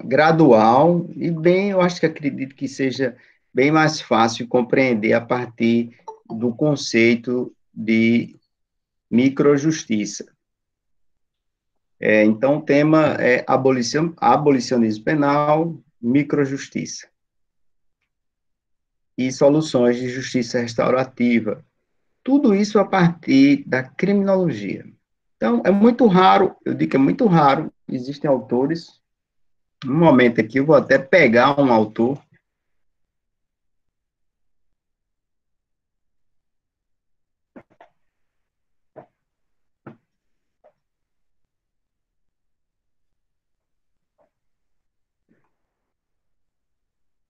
gradual e bem, eu acho que acredito que seja bem mais fácil compreender a partir do conceito de microjustiça. Então, o tema é abolicionismo penal, microjustiça e soluções de justiça restaurativa. Tudo isso a partir da criminologia. Então, é muito raro, eu digo que é muito raro, existem autores, um momento aqui, eu vou até pegar um autor.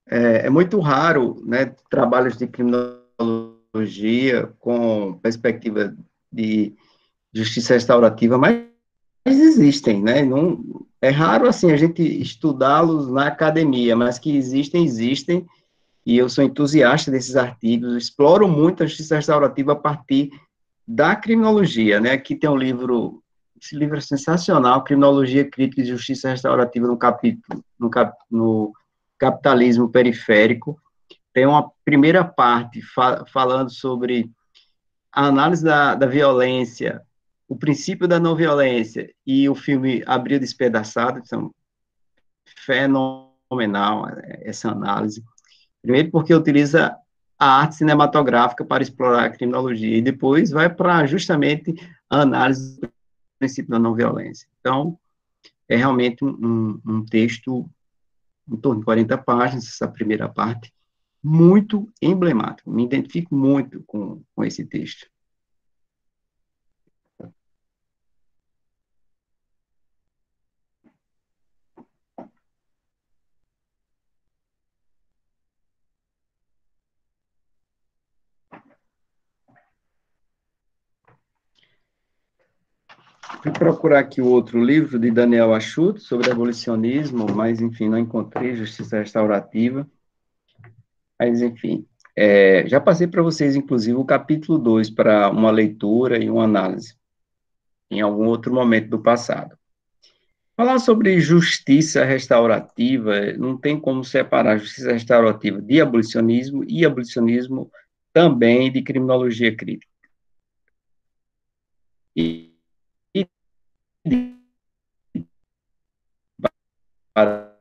É muito raro, né, trabalhos de criminologia com perspectiva de justiça restaurativa, mas existem, né? Não, é raro, assim, a gente estudá-los na academia, mas que existem, existem, e eu sou entusiasta desses artigos, exploro muito a justiça restaurativa a partir da criminologia, né? Aqui tem um livro, esse livro é sensacional, Criminologia Crítica e Justiça Restaurativa no capítulo, no Capitalismo Periférico. Tem uma primeira parte falando sobre a análise da violência, o princípio da não violência e o filme Abril Despedaçado, são fenomenal essa análise. Primeiro porque utiliza a arte cinematográfica para explorar a criminologia, e depois vai para justamente a análise do princípio da não violência. Então, é realmente um texto em torno de 40 páginas, essa primeira parte, muito emblemático. Me identifico muito com esse texto. Fui procurar aqui o outro livro de Daniel Achuto sobre abolicionismo, mas, enfim, não encontrei justiça restaurativa. Mas, enfim, já passei para vocês, inclusive, o capítulo 2 para uma leitura e uma análise, em algum outro momento do passado. Falar sobre justiça restaurativa, não tem como separar justiça restaurativa de abolicionismo e abolicionismo também de criminologia crítica. E, e para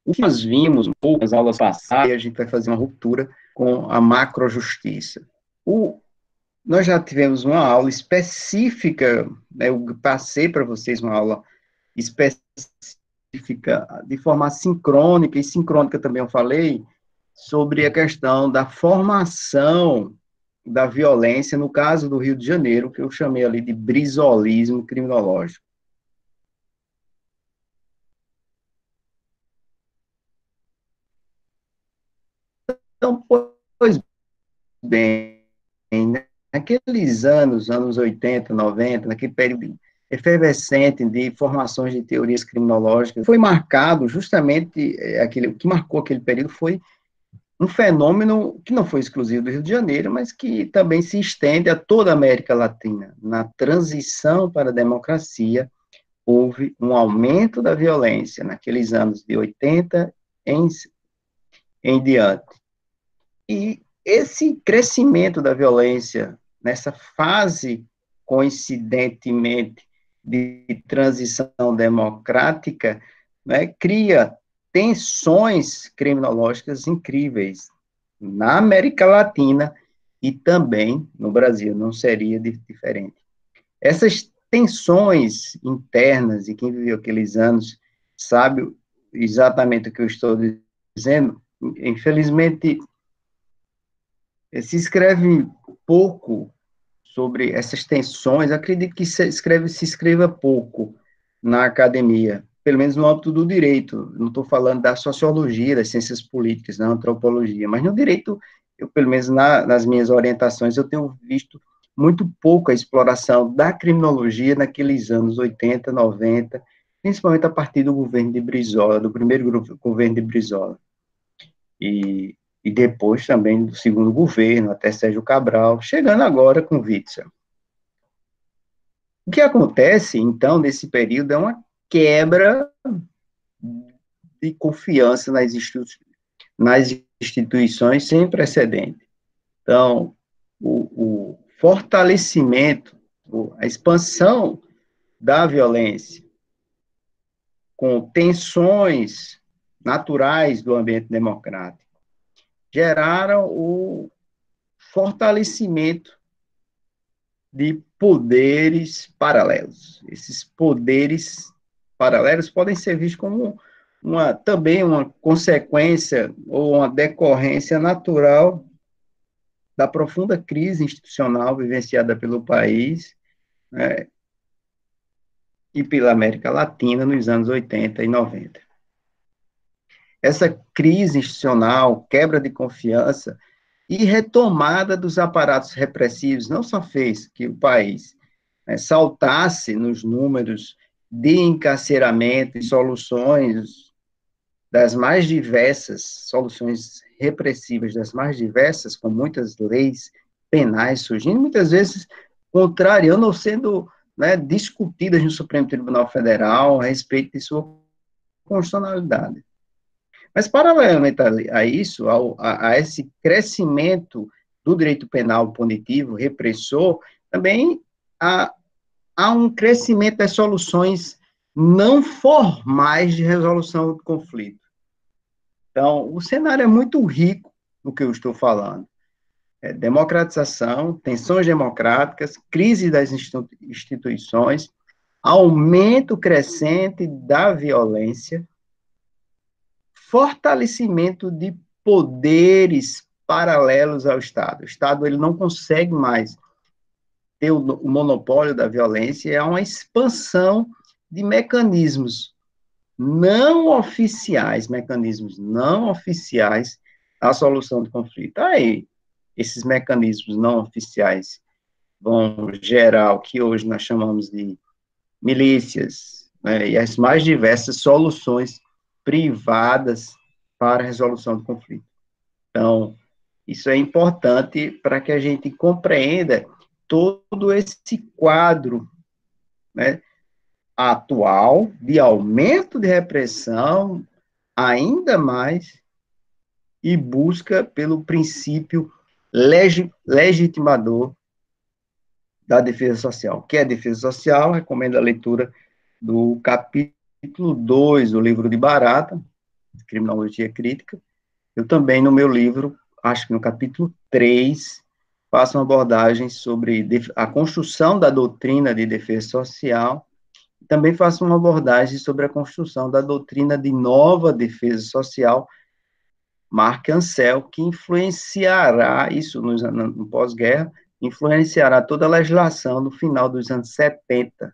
o que nós vimos um pouco nas aulas passadas, a gente vai fazer uma ruptura com a macrojustiça. Nós já tivemos uma aula específica, né, eu passei para vocês uma aula específica de forma sincrônica, e sincrônica também eu falei, sobre a questão da formação da violência, no caso do Rio de Janeiro, que eu chamei ali de brisolismo criminológico. Então, pois bem, naqueles anos 80, 90, naquele período efervescente de formações de teorias criminológicas, foi marcado justamente, o que marcou aquele período foi um fenômeno que não foi exclusivo do Rio de Janeiro, mas que também se estende a toda a América Latina. Na transição para a democracia, houve um aumento da violência naqueles anos de 80 em diante. E esse crescimento da violência, nessa fase, coincidentemente, de transição democrática, né, cria tensões criminológicas incríveis na América Latina e também no Brasil, não seria diferente. Essas tensões internas, e quem viveu aqueles anos sabe exatamente o que eu estou dizendo, infelizmente, se escreve pouco sobre essas tensões, acredito que se escreva pouco na academia, pelo menos no âmbito do direito, não estou falando da sociologia, das ciências políticas, da antropologia, mas no direito, eu, pelo menos nas minhas orientações, eu tenho visto muito pouco a exploração da criminologia naqueles anos 80, 90, principalmente a partir do governo de Brizola, do primeiro governo de Brizola. E e depois também do segundo governo, até Sérgio Cabral, chegando agora com Witzel. O que acontece, então, nesse período é uma quebra de confiança nas instituições sem precedente. Então, o fortalecimento, a expansão da violência, com tensões naturais do ambiente democrático, geraram o fortalecimento de poderes paralelos. Esses poderes paralelos podem ser vistos como também uma consequência ou uma decorrência natural da profunda crise institucional vivenciada pelo país, né, e pela América Latina nos anos 80 e 90. Essa crise institucional, quebra de confiança e retomada dos aparatos repressivos não só fez que o país, né, saltasse nos números de encarceramento e soluções das mais diversas, soluções repressivas das mais diversas, com muitas leis penais surgindo, muitas vezes contrariando ou sendo, né, discutidas no Supremo Tribunal Federal a respeito de sua constitucionalidade. Mas, paralelamente a isso, a esse crescimento do direito penal punitivo, repressor, também há, há um crescimento das soluções não formais de resolução do conflito. Então, o cenário é muito rico no que eu estou falando. Democratização, tensões democráticas, crise das instituições, aumento crescente da violência, fortalecimento de poderes paralelos ao Estado. O Estado ele não consegue mais ter o monopólio da violência, é uma expansão de mecanismos não oficiais, mecanismos não oficiais à solução do conflito. Aí, esses mecanismos não oficiais vão gerar o que hoje nós chamamos de milícias, né, e as mais diversas soluções privadas para a resolução do conflito. Então, isso é importante para que a gente compreenda todo esse quadro, né, atual de aumento de repressão, ainda mais, e busca pelo princípio legitimador da defesa social. O que é defesa social? Recomendo a leitura do capítulo 2 do livro de Barata, Criminologia Crítica. Eu também, no meu livro, acho que no capítulo 3, faço uma abordagem sobre a construção da doutrina de defesa social. Também faço uma abordagem sobre a construção da doutrina de nova defesa social, Marc Ancel, que influenciará, isso no pós-guerra, influenciará toda a legislação no final dos anos 70,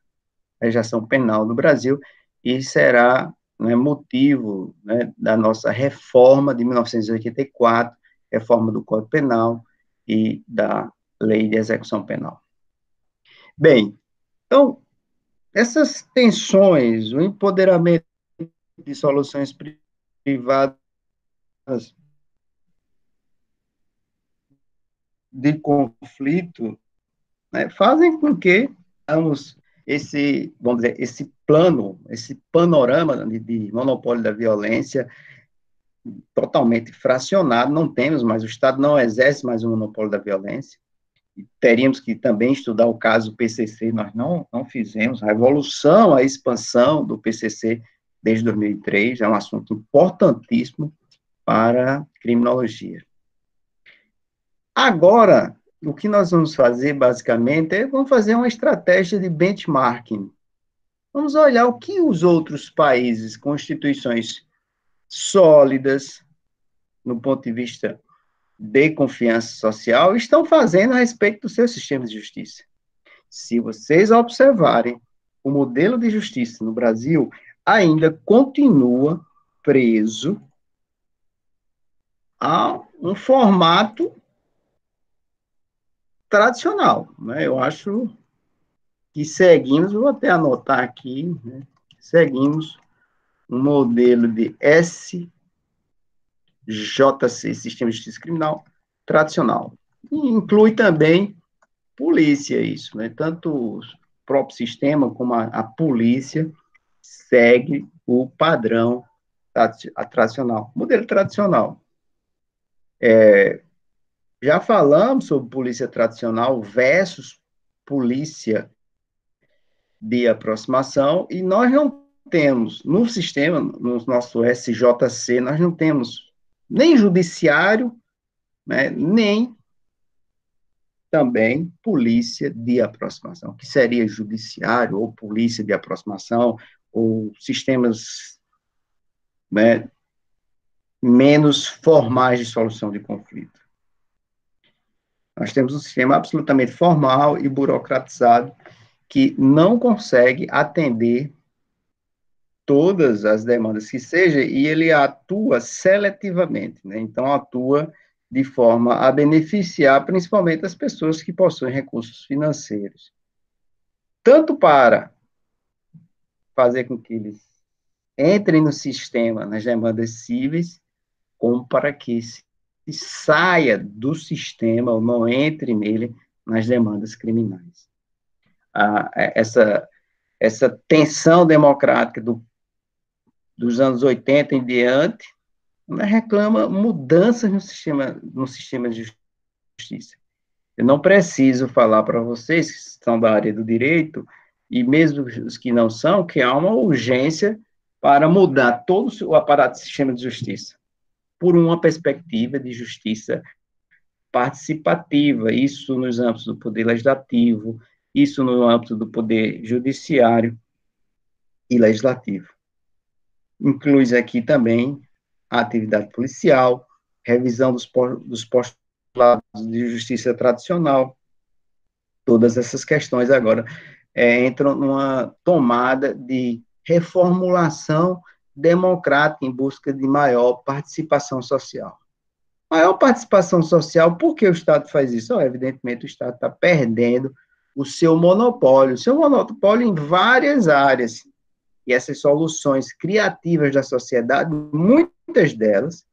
legislação penal do Brasil, e será, né, motivo, né, da nossa reforma de 1984, reforma do Código Penal e da Lei de Execução Penal. Bem, então, essas tensões, o empoderamento de soluções privadas de conflito, né, fazem com que vamos dizer, esse plano, esse panorama de monopólio da violência totalmente fracionado, não temos mais, o Estado não exerce mais o monopólio da violência, e teríamos que também estudar o caso PCC, nós não fizemos, a evolução, a expansão do PCC desde 2003, é um assunto importantíssimo para a criminologia. Agora, o que nós vamos fazer, basicamente, vamos fazer uma estratégia de benchmarking. Vamos olhar o que os outros países com instituições sólidas, no ponto de vista de confiança social, estão fazendo a respeito do seu sistema de justiça. Se vocês observarem, o modelo de justiça no Brasil ainda continua preso a um formato tradicional, né? Eu acho que seguimos, vou até anotar aqui, né? Seguimos um modelo de JC, Sistema de Justiça Criminal tradicional. E inclui também polícia, isso, né? Tanto o próprio sistema como a polícia segue o padrão tradicional, modelo tradicional. Já falamos sobre polícia tradicional versus polícia de aproximação, e nós não temos, no sistema, no nosso SJC, nós não temos nem judiciário, né, nem também polícia de aproximação, que seria judiciário ou polícia de aproximação, ou sistemas, né, menos formais de solução de conflito. Nós temos um sistema absolutamente formal e burocratizado que não consegue atender todas as demandas que seja, e ele atua seletivamente, né? Então, atua de forma a beneficiar principalmente as pessoas que possuem recursos financeiros. Tanto para fazer com que eles entrem no sistema, nas demandas cíveis, como para que se saia do sistema ou não entre nele nas demandas criminais. Essa tensão democrática dos anos 80 em diante, reclama mudanças no sistema de justiça. Eu não preciso falar para vocês que são da área do direito, e mesmo os que não são, que há uma urgência para mudar todo o aparato do sistema de justiça, por uma perspectiva de justiça participativa, isso nos âmbitos do poder legislativo, isso no âmbito do poder judiciário e legislativo. Inclui aqui também a atividade policial, revisão dos postulados de justiça tradicional, todas essas questões agora entram numa tomada de reformulação democrática em busca de maior participação social. Maior participação social, por que o Estado faz isso? Evidentemente, o Estado está perdendo o seu monopólio em várias áreas, e essas soluções criativas da sociedade, muitas delas,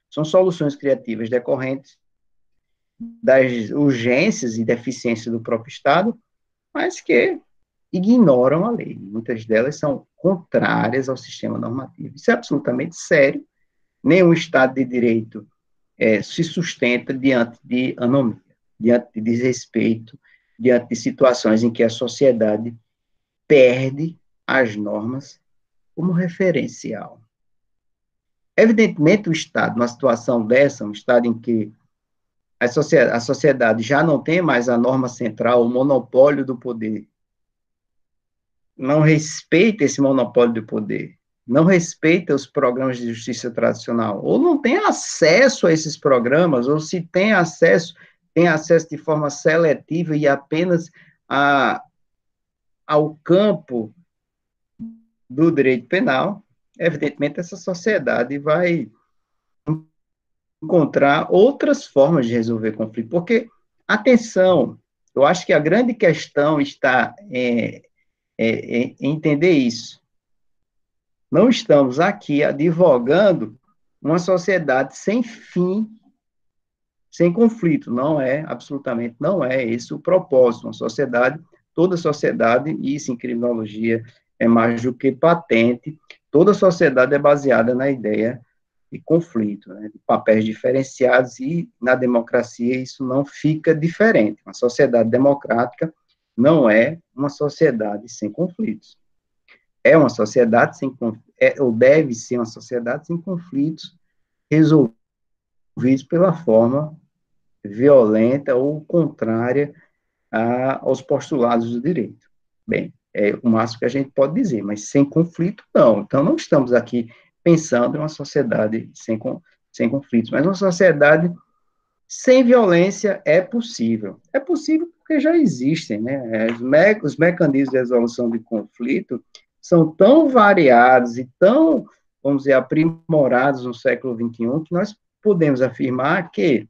são soluções criativas decorrentes das urgências e deficiências do próprio Estado, mas que ignoram a lei. Muitas delas são contrárias ao sistema normativo. Isso é absolutamente sério. Nenhum Estado de Direito se sustenta diante de anomia, diante de desrespeito, diante de situações em que a sociedade perde as normas como referencial. Evidentemente, o Estado, numa situação dessa, um Estado em que a sociedade já não tem mais a norma central, o monopólio do poder, não respeita esse monopólio do poder, não respeita os programas de justiça tradicional, ou não tem acesso a esses programas, ou se tem acesso de forma seletiva e apenas ao campo do direito penal, evidentemente essa sociedade vai encontrar outras formas de resolver conflito, porque, atenção, eu acho que a grande questão está em entender isso. Não estamos aqui advogando uma sociedade sem fim, sem conflito, absolutamente não é esse o propósito, toda sociedade, e isso em criminologia é mais do que patente, toda sociedade é baseada na ideia de conflito, né, de papéis diferenciados, e na democracia isso não fica diferente. Uma sociedade democrática não é uma sociedade sem conflitos. É uma sociedade ou deve ser uma sociedade sem conflitos resolvidos pela forma violenta ou contrária aos postulados do direito. Bem, é o máximo que a gente pode dizer, mas sem conflito, não. Então, não estamos aqui pensando em uma sociedade sem conflitos, mas uma sociedade sem violência é possível. É possível porque já existem, né? Os mecanismos de resolução de conflito são tão variados e tão, vamos dizer, aprimorados no século XXI, que nós podemos afirmar que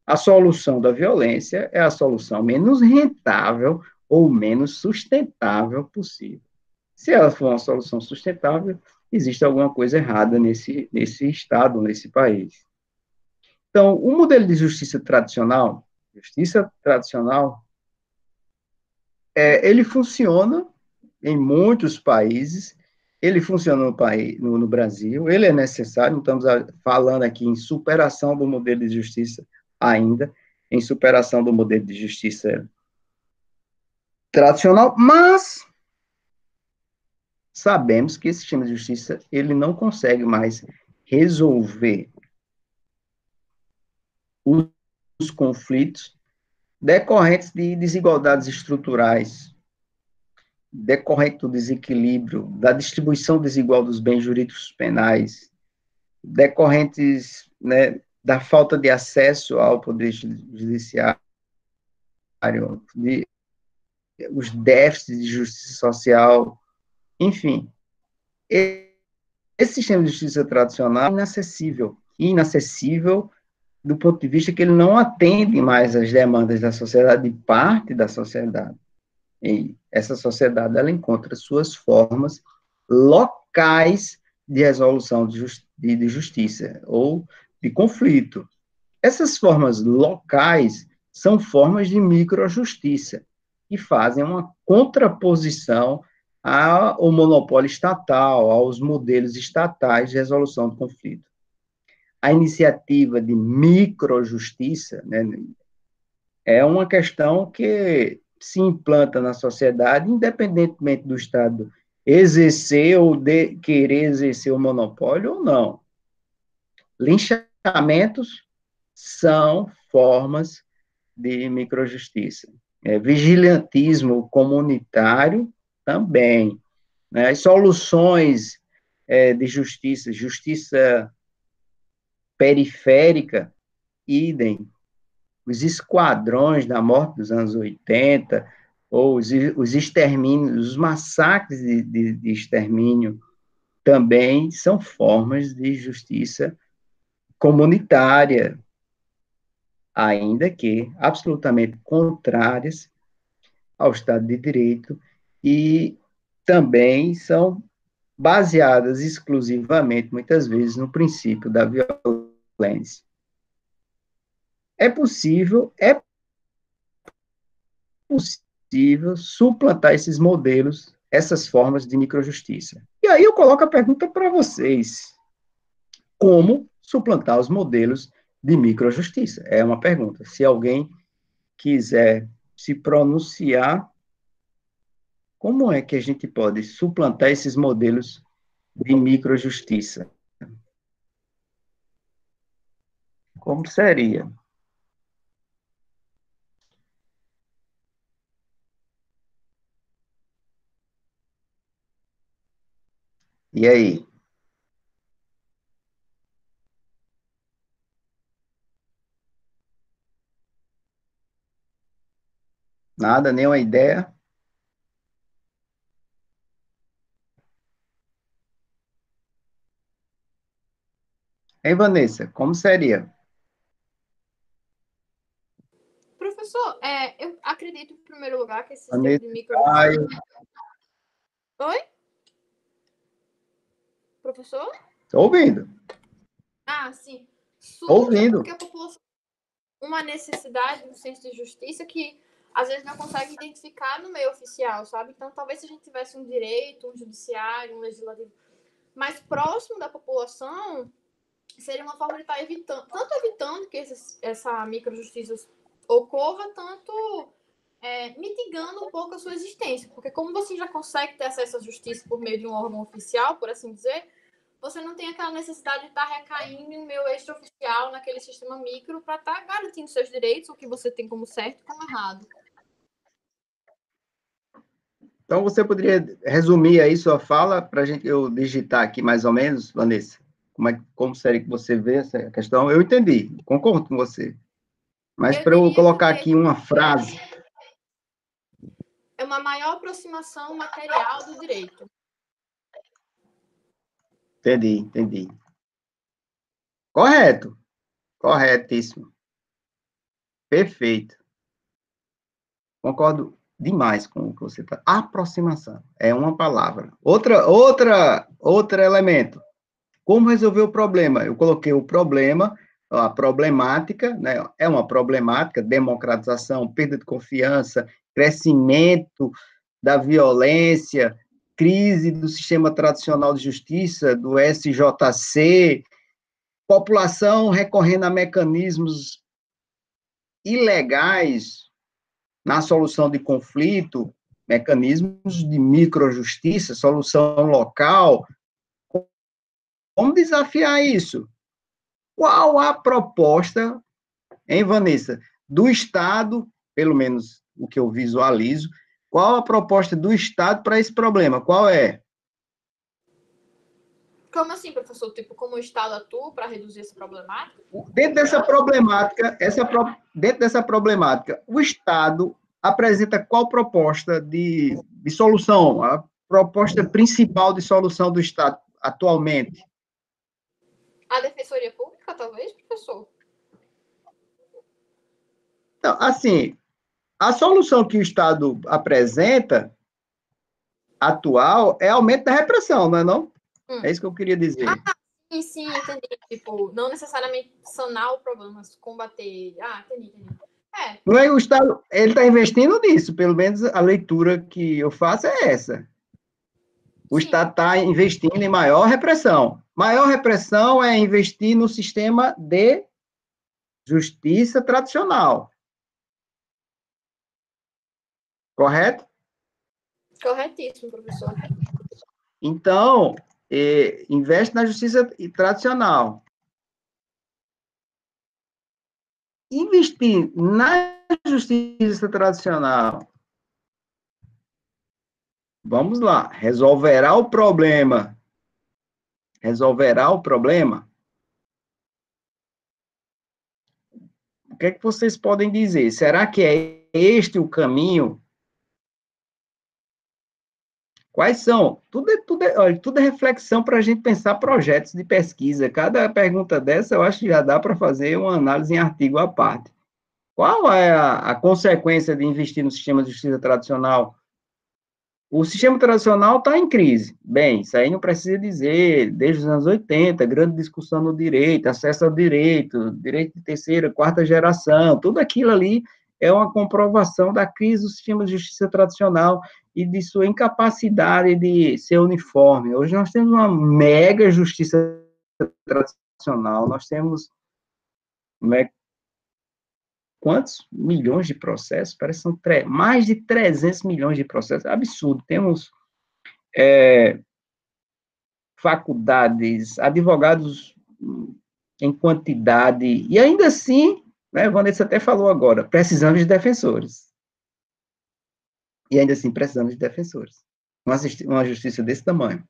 a solução da violência é a solução menos rentável ou menos sustentável possível. Se ela for uma solução sustentável, existe alguma coisa errada nesse Estado, nesse país. Então, o modelo de justiça tradicional, ele funciona em muitos países, ele funciona no Brasil, ele é necessário, não estamos falando aqui em superação do modelo de justiça ainda, em superação do modelo de justiça tradicional, mas sabemos que esse sistema de justiça, ele não consegue mais resolver os conflitos decorrentes de desigualdades estruturais, decorrente do desequilíbrio, da distribuição desigual dos bens jurídicos penais, decorrentes, né, da falta de acesso ao poder judiciário, de, os déficits de justiça social, enfim. Esse sistema de justiça tradicional é inacessível do ponto de vista que ele não atende mais às demandas da sociedade, de parte da sociedade. E essa sociedade, ela encontra suas formas locais de resolução de justiça ou de conflito. Essas formas locais são formas de microjustiça, que fazem uma contraposição ao monopólio estatal, aos modelos estatais de resolução do conflito. A iniciativa de microjustiça, né, é uma questão que se implanta na sociedade, independentemente do Estado exercer ou querer exercer o monopólio ou não. Linchamentos são formas de microjustiça. Vigilantismo comunitário também. Né? As soluções de justiça, justiça periférica, idem. Os esquadrões da morte dos anos 80, ou os extermínios, os massacres de extermínio, também são formas de justiça comunitária, ainda que absolutamente contrárias ao Estado de Direito, e também são baseadas exclusivamente, muitas vezes, no princípio da violência. É possível suplantar esses modelos, essas formas de microjustiça. E aí eu coloco a pergunta para vocês: como suplantar os modelos de microjustiça? É uma pergunta. Se alguém quiser se pronunciar, como é que a gente pode suplantar esses modelos de microjustiça? Como seria? E aí? Nada, nenhuma ideia? Hein, Vanessa? Como seria? Professor, eu acredito, em primeiro lugar, que esse sistema Vanessa, de ai, microjustiça. Oi? Professor? tô ouvindo, Ah, sim. Surge porque ouvindo. a população tem uma necessidade do senso de justiça que às vezes não consegue identificar no meio oficial, sabe? Então, talvez se a gente tivesse um direito, um judiciário, um legislativo mais próximo da população, seria uma forma de estar evitando, tanto evitando que essa microjustiça ocorra, tanto mitigando um pouco a sua existência. Porque como você já consegue ter acesso à justiça por meio de um órgão oficial, por assim dizer, você não tem aquela necessidade de estar recaindo em um meio extraoficial naquele sistema micro para estar garantindo seus direitos, o que você tem como certo e como errado. Então, você poderia resumir aí sua fala para gente eu digitar aqui mais ou menos, Vanessa? Como seria que você vê essa questão? Eu entendi, concordo com você. Mas Eu para eu diria colocar que aqui uma frase, é uma maior aproximação material do direito. entendi. Correto, corretíssimo. Perfeito. Concordo demais com o que você está. Aproximação é uma palavra. Outro elemento. Como resolver o problema? Eu coloquei o problema, a problemática, né? É uma problemática, democratização, perda de confiança, crescimento da violência, crise do sistema tradicional de justiça, do SJC, população recorrendo a mecanismos ilegais na solução de conflito, mecanismos de microjustiça, solução local. Como desafiar isso? Qual a proposta, hein, Vanessa, do Estado, pelo menos o que eu visualizo, qual a proposta do Estado para esse problema? Qual é? Como assim, professor? Tipo, como o Estado atua para reduzir essa problemática? Dentro dessa problemática, o Estado apresenta qual proposta de solução? A proposta principal de solução do Estado atualmente? A Defensoria Pública, talvez, professor? Então, assim, a solução que o Estado apresenta, atual, é aumento da repressão, não é não? É isso que eu queria dizer. Sim, entendi. Tipo, não necessariamente sanar o problema, mas combater. Entendi. Não é o Estado, ele está investindo nisso, pelo menos a leitura que eu faço é essa. O Estado está investindo em maior repressão. Maior repressão é investir no sistema de justiça tradicional. Correto? Corretíssimo, professor. Então, investe na justiça tradicional. Investir na justiça tradicional, vamos lá, resolverá o problema? Resolverá o problema? O que é que vocês podem dizer? Será que é este o caminho? Quais são? Tudo é reflexão para a gente pensar projetos de pesquisa. Cada pergunta dessa, eu acho que já dá para fazer uma análise em artigo à parte. Qual é a consequência de investir no sistema de justiça tradicional? O sistema tradicional está em crise. Bem, isso aí não precisa dizer, desde os anos 80, grande discussão no direito, acesso ao direito, direito de terceira, quarta geração, tudo aquilo ali é uma comprovação da crise do sistema de justiça tradicional e de sua incapacidade de ser uniforme. Hoje nós temos uma mega justiça tradicional, nós temos quantos milhões de processos? Parece que são mais de 300 milhões de processos. Absurdo. Temos faculdades, advogados em quantidade, e ainda assim, né, Vanessa até falou agora, precisamos de defensores. E ainda assim, precisamos de defensores. Uma justiça desse tamanho.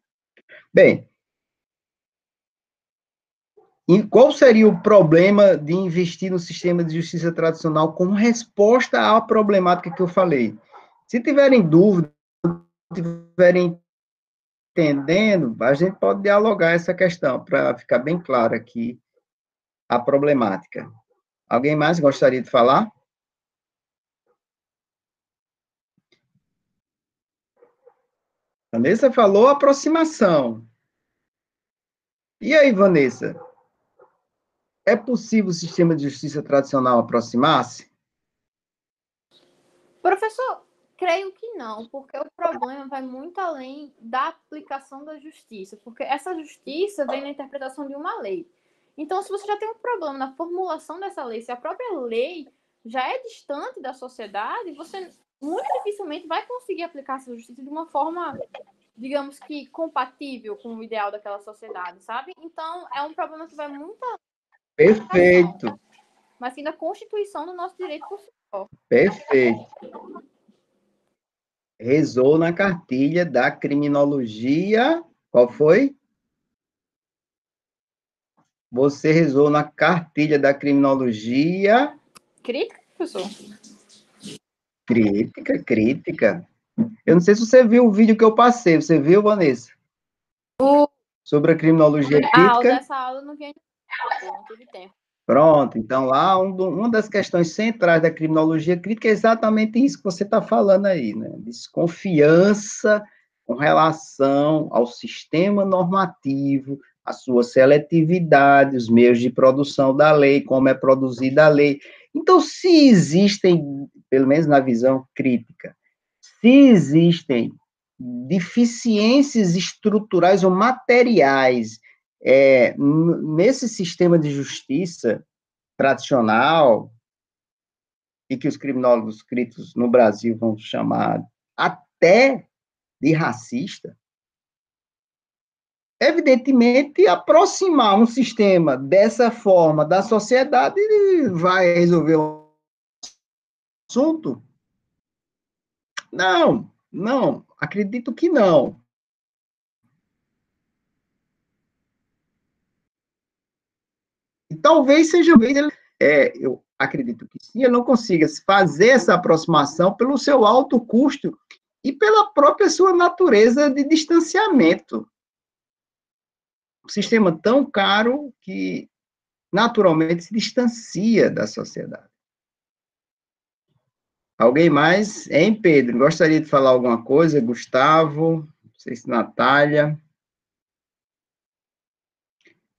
Bem, e qual seria o problema de investir no sistema de justiça tradicional como resposta à problemática que eu falei? Se tiverem dúvida, tiverem entendendo, a gente pode dialogar essa questão, para ficar bem clara aqui a problemática. Alguém mais gostaria de falar? Vanessa falou aproximação. E aí, Vanessa? É possível o sistema de justiça tradicional aproximar-se? Professor, creio que não, porque o problema vai muito além da aplicação da justiça, porque essa justiça vem na interpretação de uma lei. Então, se você já tem um problema na formulação dessa lei, se a própria lei já é distante da sociedade, você muito dificilmente vai conseguir aplicar essa justiça de uma forma, digamos que, compatível com o ideal daquela sociedade, sabe? Então, é um problema que vai muito além. Perfeito. Mas sim da constituição do nosso direito por si só. Perfeito. Rezou na cartilha da criminologia. Qual foi? Você rezou na cartilha da criminologia. Crítica, professor? Crítica. Eu não sei se você viu o vídeo que eu passei. Você viu, Vanessa? O Sobre a criminologia crítica? dessa aula eu não vi ainda, não tive tempo. Pronto, então lá uma das questões centrais da criminologia crítica é exatamente isso que você está falando aí, né? Desconfiança com relação ao sistema normativo, a sua seletividade, os meios de produção da lei, como é produzida a lei. Então, se existem, pelo menos na visão crítica, se existem deficiências estruturais ou materiais nesse sistema de justiça tradicional, e que os criminólogos críticos no Brasil vão chamar até de racista, evidentemente, aproximar um sistema dessa forma da sociedade vai resolver o assunto? Não, não, acredito que não. E talvez seja eu acredito que sim, ele não consiga fazer essa aproximação pelo seu alto custo e pela própria sua natureza de distanciamento. Um sistema tão caro que naturalmente se distancia da sociedade. Alguém mais? Hein, Pedro? Gostaria de falar alguma coisa? Gustavo? Não sei se Natália?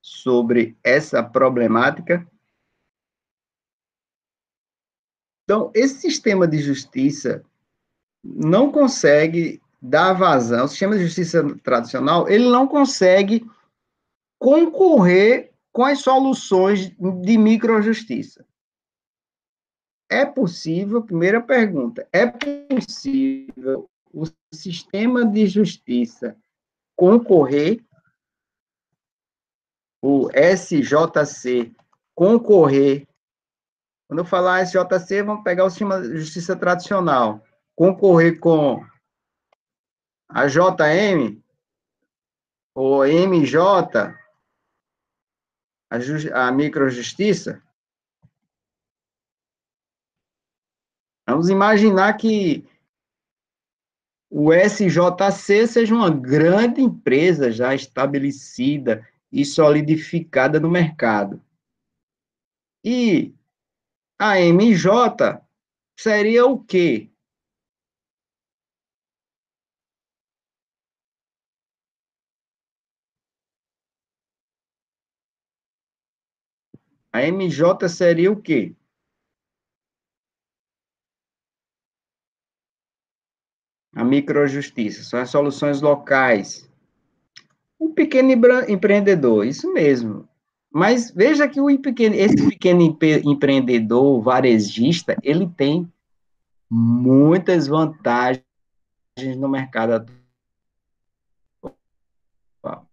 Sobre essa problemática? Então, esse sistema de justiça não consegue dar vazão, o sistema de justiça tradicional, ele não consegue concorrer com as soluções de microjustiça. É possível, primeira pergunta, é possível o sistema de justiça concorrer, o SJC concorrer, quando eu falar SJC, vamos pegar o sistema de justiça tradicional, concorrer com a JM, ou MJ, a microjustiça. Vamos imaginar que o SJC seja uma grande empresa já estabelecida e solidificada no mercado. E a MJ seria o quê? A MJ seria o quê? A microjustiça, são as soluções locais. Um pequeno empreendedor, isso mesmo. Mas veja que esse pequeno empreendedor varejista, ele tem muitas vantagens no mercado atual.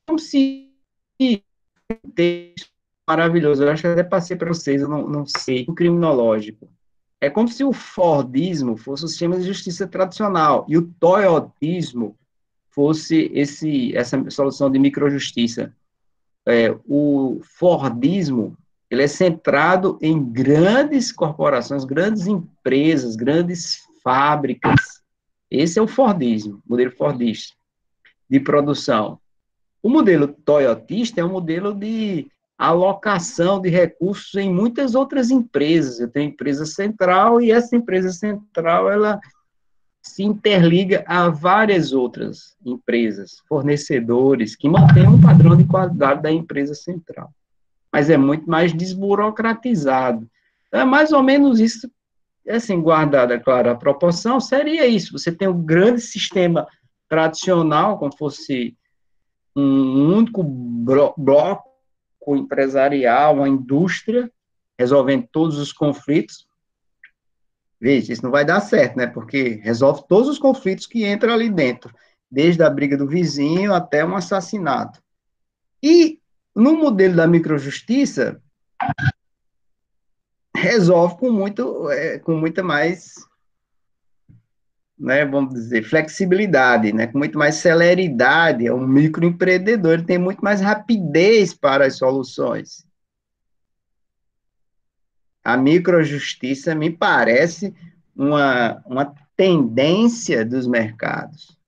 Como se maravilhoso, eu acho que até passei para vocês, eu não sei, o criminológico. É como se o Fordismo fosse o sistema de justiça tradicional e o Toyotismo fosse essa solução de microjustiça. O Fordismo, ele é centrado em grandes corporações, grandes empresas, grandes fábricas. Esse é o Fordismo, modelo Fordista de produção. O modelo toyotista é um modelo de alocação de recursos em muitas outras empresas. Eu tenho a empresa central e essa empresa central ela se interliga a várias outras empresas, fornecedores, que mantêm um padrão de qualidade da empresa central. Mas é muito mais desburocratizado. Então, é mais ou menos isso, assim, guardada, claro, a proporção, seria isso. Você tem um grande sistema tradicional, como fosse um único bloco empresarial, uma indústria, resolvendo todos os conflitos. Veja, isso não vai dar certo, né? Porque resolve todos os conflitos que entram ali dentro, desde a briga do vizinho até um assassinato. E no modelo da microjustiça, resolve com muita mais, né, vamos dizer, flexibilidade, né, com muito mais celeridade. É um microempreendedor, ele tem muito mais rapidez para as soluções. A microjustiça me parece uma tendência dos mercados.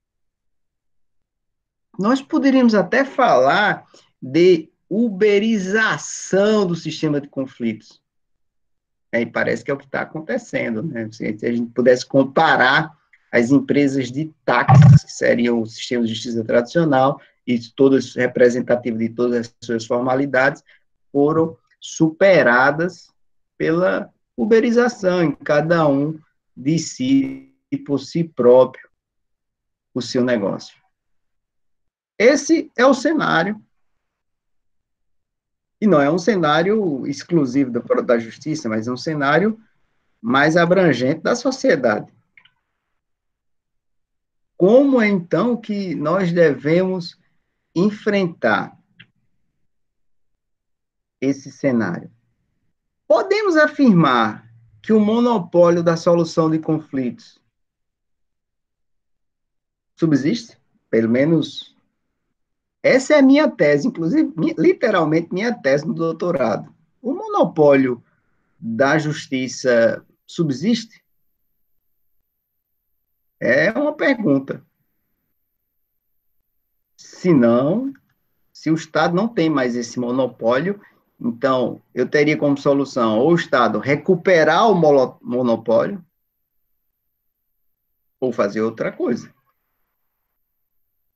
Nós poderíamos até falar de uberização do sistema de conflitos. E parece que é o que está acontecendo, né? Se a gente pudesse comparar as empresas de táxis, que seriam o sistema de justiça tradicional, e todas representativas de todas as suas formalidades, foram superadas pela uberização, em cada um de si e por si próprio, o seu negócio. Esse é o cenário, e não é um cenário exclusivo da justiça, mas é um cenário mais abrangente da sociedade. Como é, então, que nós devemos enfrentar esse cenário? Podemos afirmar que o monopólio da solução de conflitos subsiste? Pelo menos, essa é a minha tese, inclusive, literalmente minha tese no doutorado. O monopólio da justiça subsiste? É uma pergunta. Se não, se o Estado não tem mais esse monopólio, então eu teria como solução ou o Estado recuperar o monopólio ou fazer outra coisa.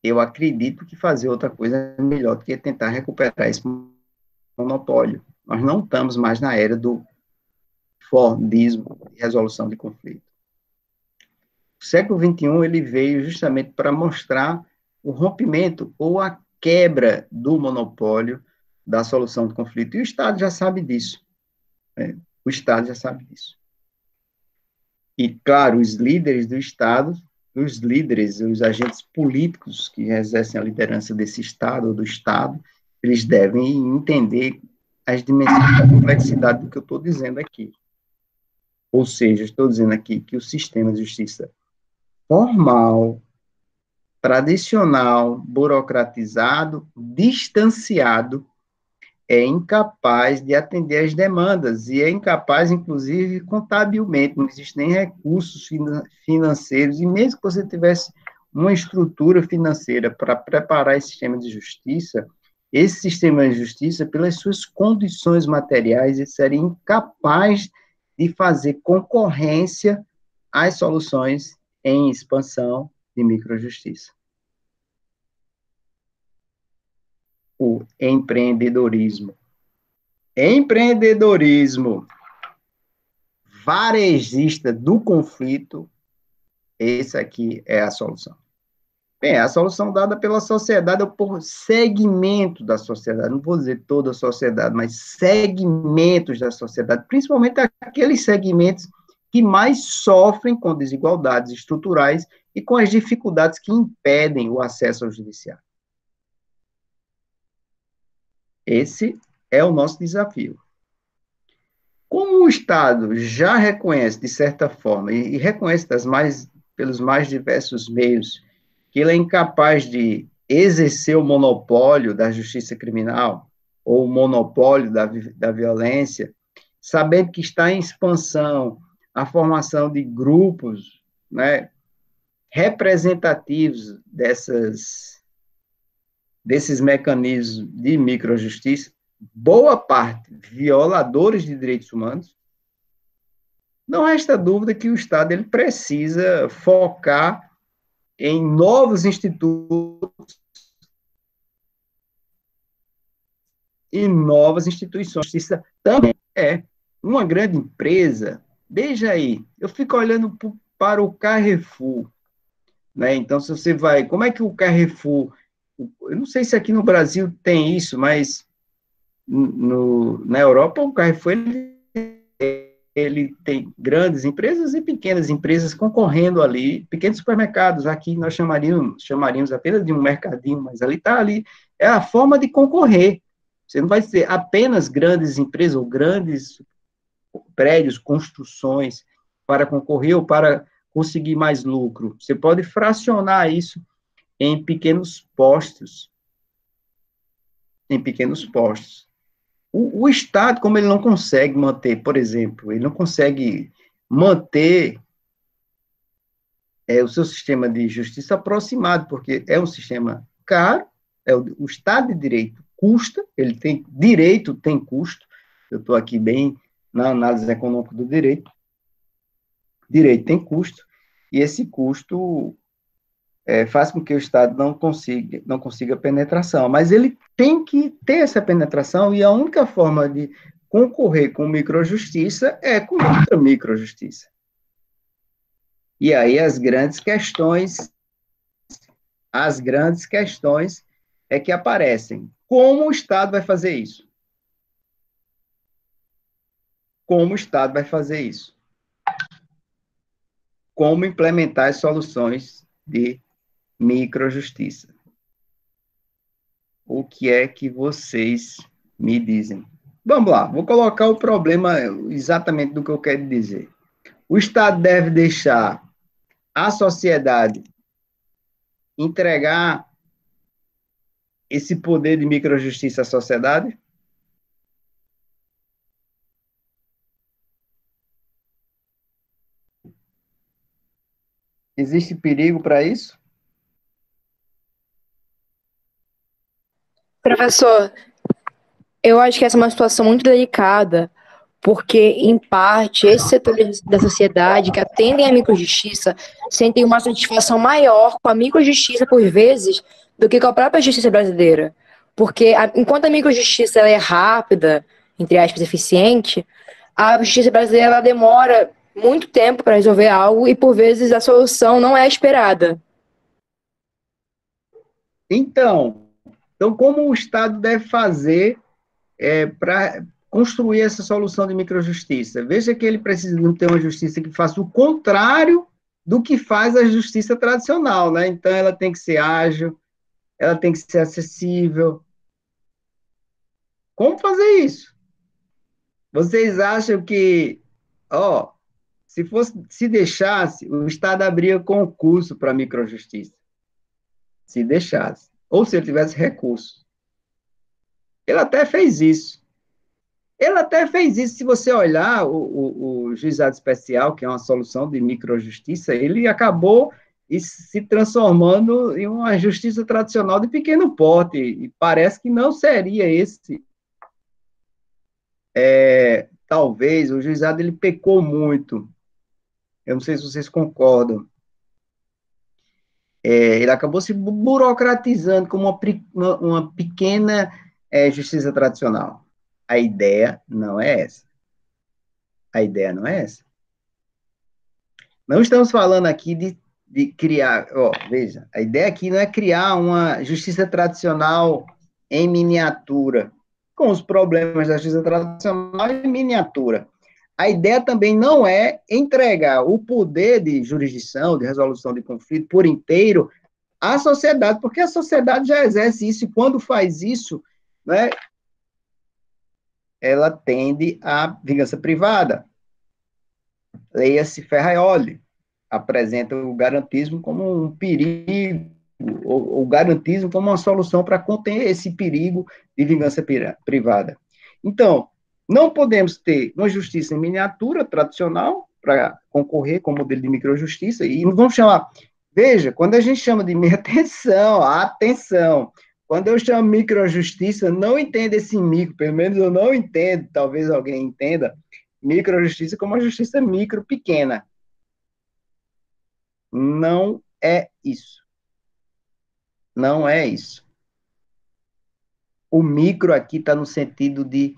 Eu acredito que fazer outra coisa é melhor do que tentar recuperar esse monopólio. Nós não estamos mais na era do Fordismo de resolução de conflito. O século XXI ele veio justamente para mostrar o rompimento ou a quebra do monopólio da solução de conflito. E o Estado já sabe disso. Né? O Estado já sabe disso. E, claro, os líderes do Estado, os líderes, os agentes políticos que exercem a liderança desse Estado ou do Estado, eles devem entender as dimensões da complexidade do que eu estou dizendo aqui. Ou seja, estou dizendo aqui que o sistema de justiça formal, tradicional, burocratizado, distanciado, é incapaz de atender às demandas, e é incapaz, inclusive, contabilmente, não existe nem recursos financeiros, e mesmo que você tivesse uma estrutura financeira para preparar esse sistema de justiça, esse sistema de justiça, pelas suas condições materiais, ele seria incapaz de fazer concorrência às soluções em expansão de microjustiça. O empreendedorismo. Empreendedorismo varejista do conflito, esse aqui é a solução. Bem, é a solução dada pela sociedade, ou por segmento da sociedade, não vou dizer toda a sociedade, mas segmentos da sociedade, principalmente aqueles segmentos que mais sofrem com desigualdades estruturais e com as dificuldades que impedem o acesso ao judiciário. Esse é o nosso desafio. Como o Estado já reconhece, de certa forma, e reconhece pelos mais diversos meios, que ele é incapaz de exercer o monopólio da justiça criminal, ou o monopólio da violência, sabendo que está em expansão a formação de grupos, né, representativos desses mecanismos de microjustiça, boa parte violadores de direitos humanos, não resta dúvida que o Estado ele precisa focar em novos institutos e novas instituições. A justiça também é uma grande empresa. Veja aí, eu fico olhando para o Carrefour, né? Então, se você vai, como é que o Carrefour, eu não sei se aqui no Brasil tem isso, mas na Europa o Carrefour ele tem grandes empresas e pequenas empresas concorrendo ali, pequenos supermercados, aqui nós chamaríamos apenas de um mercadinho, mas ali está ali, é a forma de concorrer. Você não vai ter apenas grandes empresas ou grandes prédios, construções para concorrer ou para conseguir mais lucro. Você pode fracionar isso em pequenos postos. O Estado, como ele não consegue manter, por exemplo, ele não consegue manter o seu sistema de justiça aproximado, porque é um sistema caro, é o Estado de Direito custa, ele tem direito, tem custo. Eu estou aqui bem na análise econômica do direito. Direito tem custo, e esse custo faz com que o Estado não consiga penetração, mas ele tem que ter essa penetração, e a única forma de concorrer com microjustiça é com outra microjustiça. E aí as grandes questões é que aparecem. Como o Estado vai fazer isso? Como o Estado vai fazer isso? Como implementar as soluções de microjustiça? O que é que vocês me dizem? Vamos lá, vou colocar o problema exatamente do que eu quero dizer. O Estado deve deixar a sociedade entregar esse poder de microjustiça à sociedade? Existe perigo para isso? Professor, eu acho que essa é uma situação muito delicada, porque, em parte, esses setores da sociedade que atendem à microjustiça sentem uma satisfação maior com a microjustiça, por vezes, do que com a própria justiça brasileira. Porque, enquanto a microjustiça ela é rápida, entre aspas, eficiente, a justiça brasileira ela demora muito tempo para resolver algo e, por vezes, a solução não é esperada. Então, como o Estado deve fazer para construir essa solução de microjustiça? Veja que ele precisa ter uma justiça que faça o contrário do que faz a justiça tradicional, né? Então, ela tem que ser ágil, ela tem que ser acessível. Como fazer isso? Vocês acham que, se deixasse, o Estado abria concurso para microjustiça? Se deixasse. Ou se ele tivesse recurso. Ele até fez isso. Se você olhar o juizado especial, que é uma solução de microjustiça, ele acabou se transformando em uma justiça tradicional de pequeno porte, e parece que não seria esse. Talvez, o juizado ele pecou muito. Eu não sei se vocês concordam. Ele acabou se burocratizando como uma pequena justiça tradicional. A ideia não é essa. A ideia não é essa. Não estamos falando aqui de criar, veja, a ideia aqui não é criar uma justiça tradicional em miniatura, com os problemas da justiça tradicional em miniatura. A ideia também não é entregar o poder de jurisdição, de resolução de conflito por inteiro à sociedade, porque a sociedade já exerce isso, e quando faz isso, né, ela tende à vingança privada. Leia-se Ferraioli, apresenta o garantismo como um perigo, ou o garantismo como uma solução para conter esse perigo de vingança privada. Então, não podemos ter uma justiça em miniatura tradicional para concorrer com o modelo de microjustiça, e não vamos chamar... Veja, quando a gente chama de... Atenção! Quando eu chamo microjustiça, não entenda esse micro, pelo menos eu não entendo, talvez alguém entenda, microjustiça como uma justiça micro, pequena. Não é isso. Não é isso. O micro aqui está no sentido de,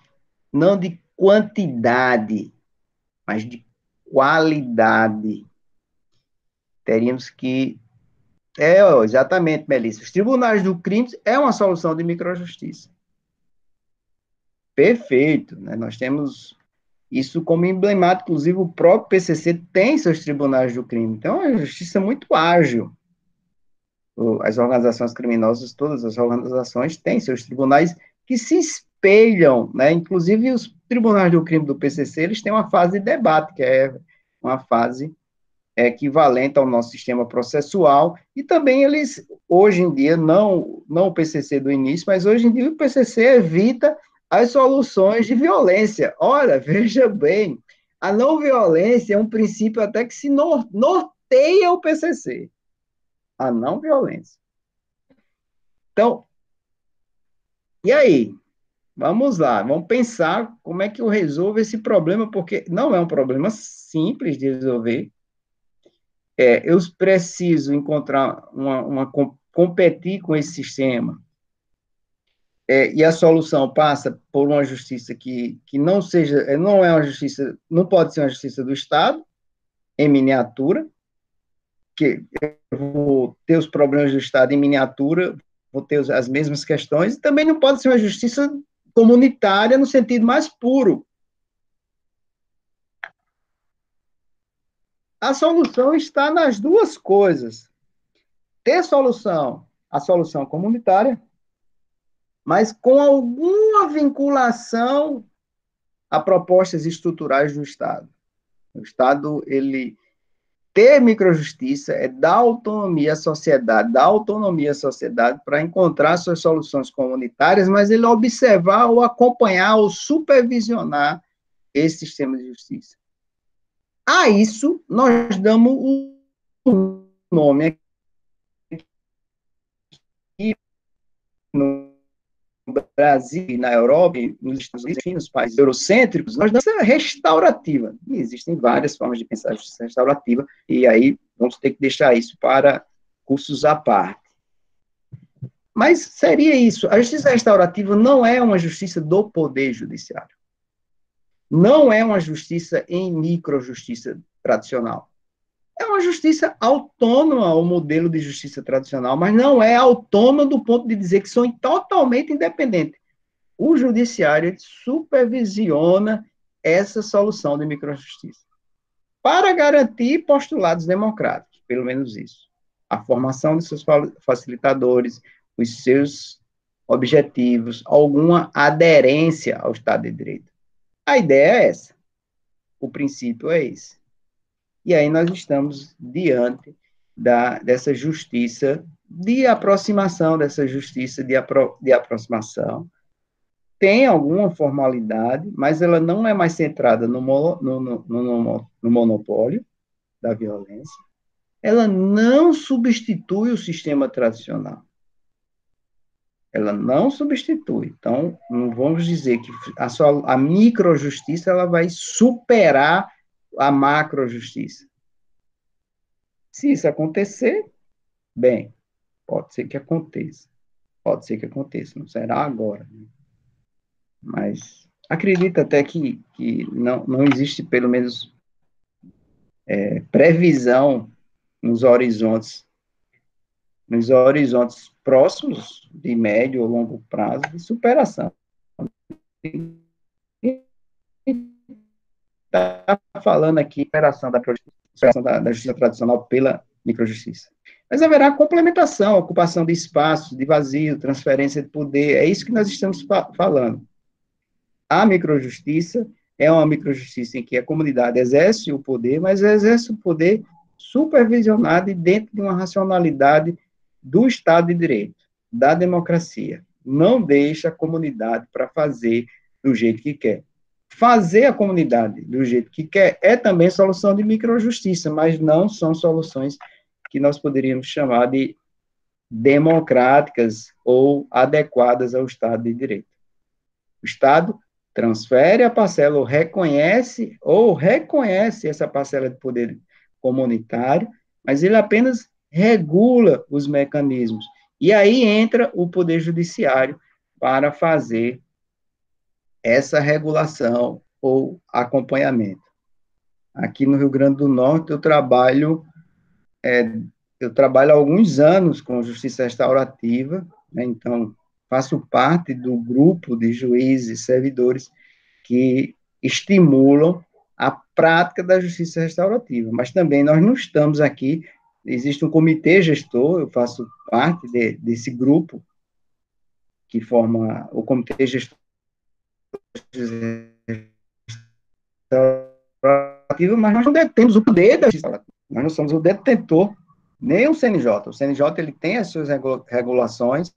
não de quantidade, mas de qualidade. Teríamos que... exatamente, Melissa. Os tribunais do crime é uma solução de microjustiça. Perfeito. Né? Nós temos isso como emblemático, inclusive o próprio PCC tem seus tribunais do crime. Então, é uma justiça muito ágil. As organizações criminosas, todas as organizações têm seus tribunais que se espelham, né? Inclusive os tribunais do crime do PCC, eles têm uma fase de debate, que é uma fase equivalente ao nosso sistema processual, e também eles, hoje em dia, não o PCC do início, mas hoje em dia o PCC evita as soluções de violência. Olha, veja bem, a não violência é um princípio até que se norteia o PCC. A não violência. Então, E aí? Vamos lá, vamos pensar como é que eu resolvo esse problema, porque não é um problema simples de resolver. Eu preciso encontrar competir com esse sistema, e a solução passa por uma justiça que não seja, não é uma justiça, não pode ser uma justiça do Estado, em miniatura, que eu vou ter os problemas do Estado em miniatura, vou ter as mesmas questões, e também não pode ser uma justiça comunitária no sentido mais puro. A solução está nas duas coisas. Ter solução, a solução comunitária, mas com alguma vinculação a propostas estruturais do Estado. O Estado, ele ter microjustiça é dar autonomia à sociedade para encontrar suas soluções comunitárias, mas ele observar ou acompanhar ou supervisionar esse sistema de justiça. A isso, nós damos o nome aqui no Brasil, na Europa, nos Estados Unidos, enfim, nos países eurocêntricos, nós damos essa restaurativa. E existem várias formas de pensar a justiça restaurativa, e aí vamos ter que deixar isso para cursos à parte. Mas seria isso. A justiça restaurativa não é uma justiça do poder judiciário. Não é uma justiça em microjustiça tradicional. É uma justiça autônoma ao modelo de justiça tradicional, mas não é autônoma do ponto de dizer que são totalmente independentes. O judiciário supervisiona essa solução de microjustiça para garantir postulados democráticos, pelo menos isso. A formação de seus facilitadores, os seus objetivos, alguma aderência ao Estado de Direito. A ideia é essa. O princípio é esse. E aí nós estamos diante dessa justiça de aproximação, dessa justiça de aproximação. Tem alguma formalidade, mas ela não é mais centrada no monopólio da violência. Ela não substitui o sistema tradicional. Ela não substitui. Então, não vamos dizer que a microjustiça ela vai superar a macrojustiça. Se isso acontecer, bem, pode ser que aconteça. Pode ser que aconteça, não será agora. Né? Mas acredito até que não existe, pelo menos, previsão nos horizontes próximos, de médio ou longo prazo, de superação. Está falando aqui superação da justiça tradicional pela microjustiça. Mas haverá complementação, ocupação de espaços, de vazio, transferência de poder, é isso que nós estamos falando. A microjustiça é uma microjustiça em que a comunidade exerce o poder, mas exerce o poder supervisionado e dentro de uma racionalidade do Estado de Direito, da democracia. Não deixa a comunidade para fazer do jeito que quer. Fazer a comunidade do jeito que quer é também solução de microjustiça, mas não são soluções que nós poderíamos chamar de democráticas ou adequadas ao Estado de Direito. O Estado transfere a parcela ou reconhece essa parcela de poder comunitário, mas ele apenas regula os mecanismos. E aí entra o Poder Judiciário para fazer essa regulação ou acompanhamento. Aqui no Rio Grande do Norte, eu trabalho há alguns anos com justiça restaurativa, né, então faço parte do grupo de juízes e servidores que estimulam a prática da justiça restaurativa, mas também nós não estamos aqui, existe um comitê gestor, eu faço parte desse grupo que forma o comitê gestor restaurativa, mas nós não detemos o poder da justiça, nós não somos o detentor, nem o CNJ. O CNJ ele tem as suas regulações,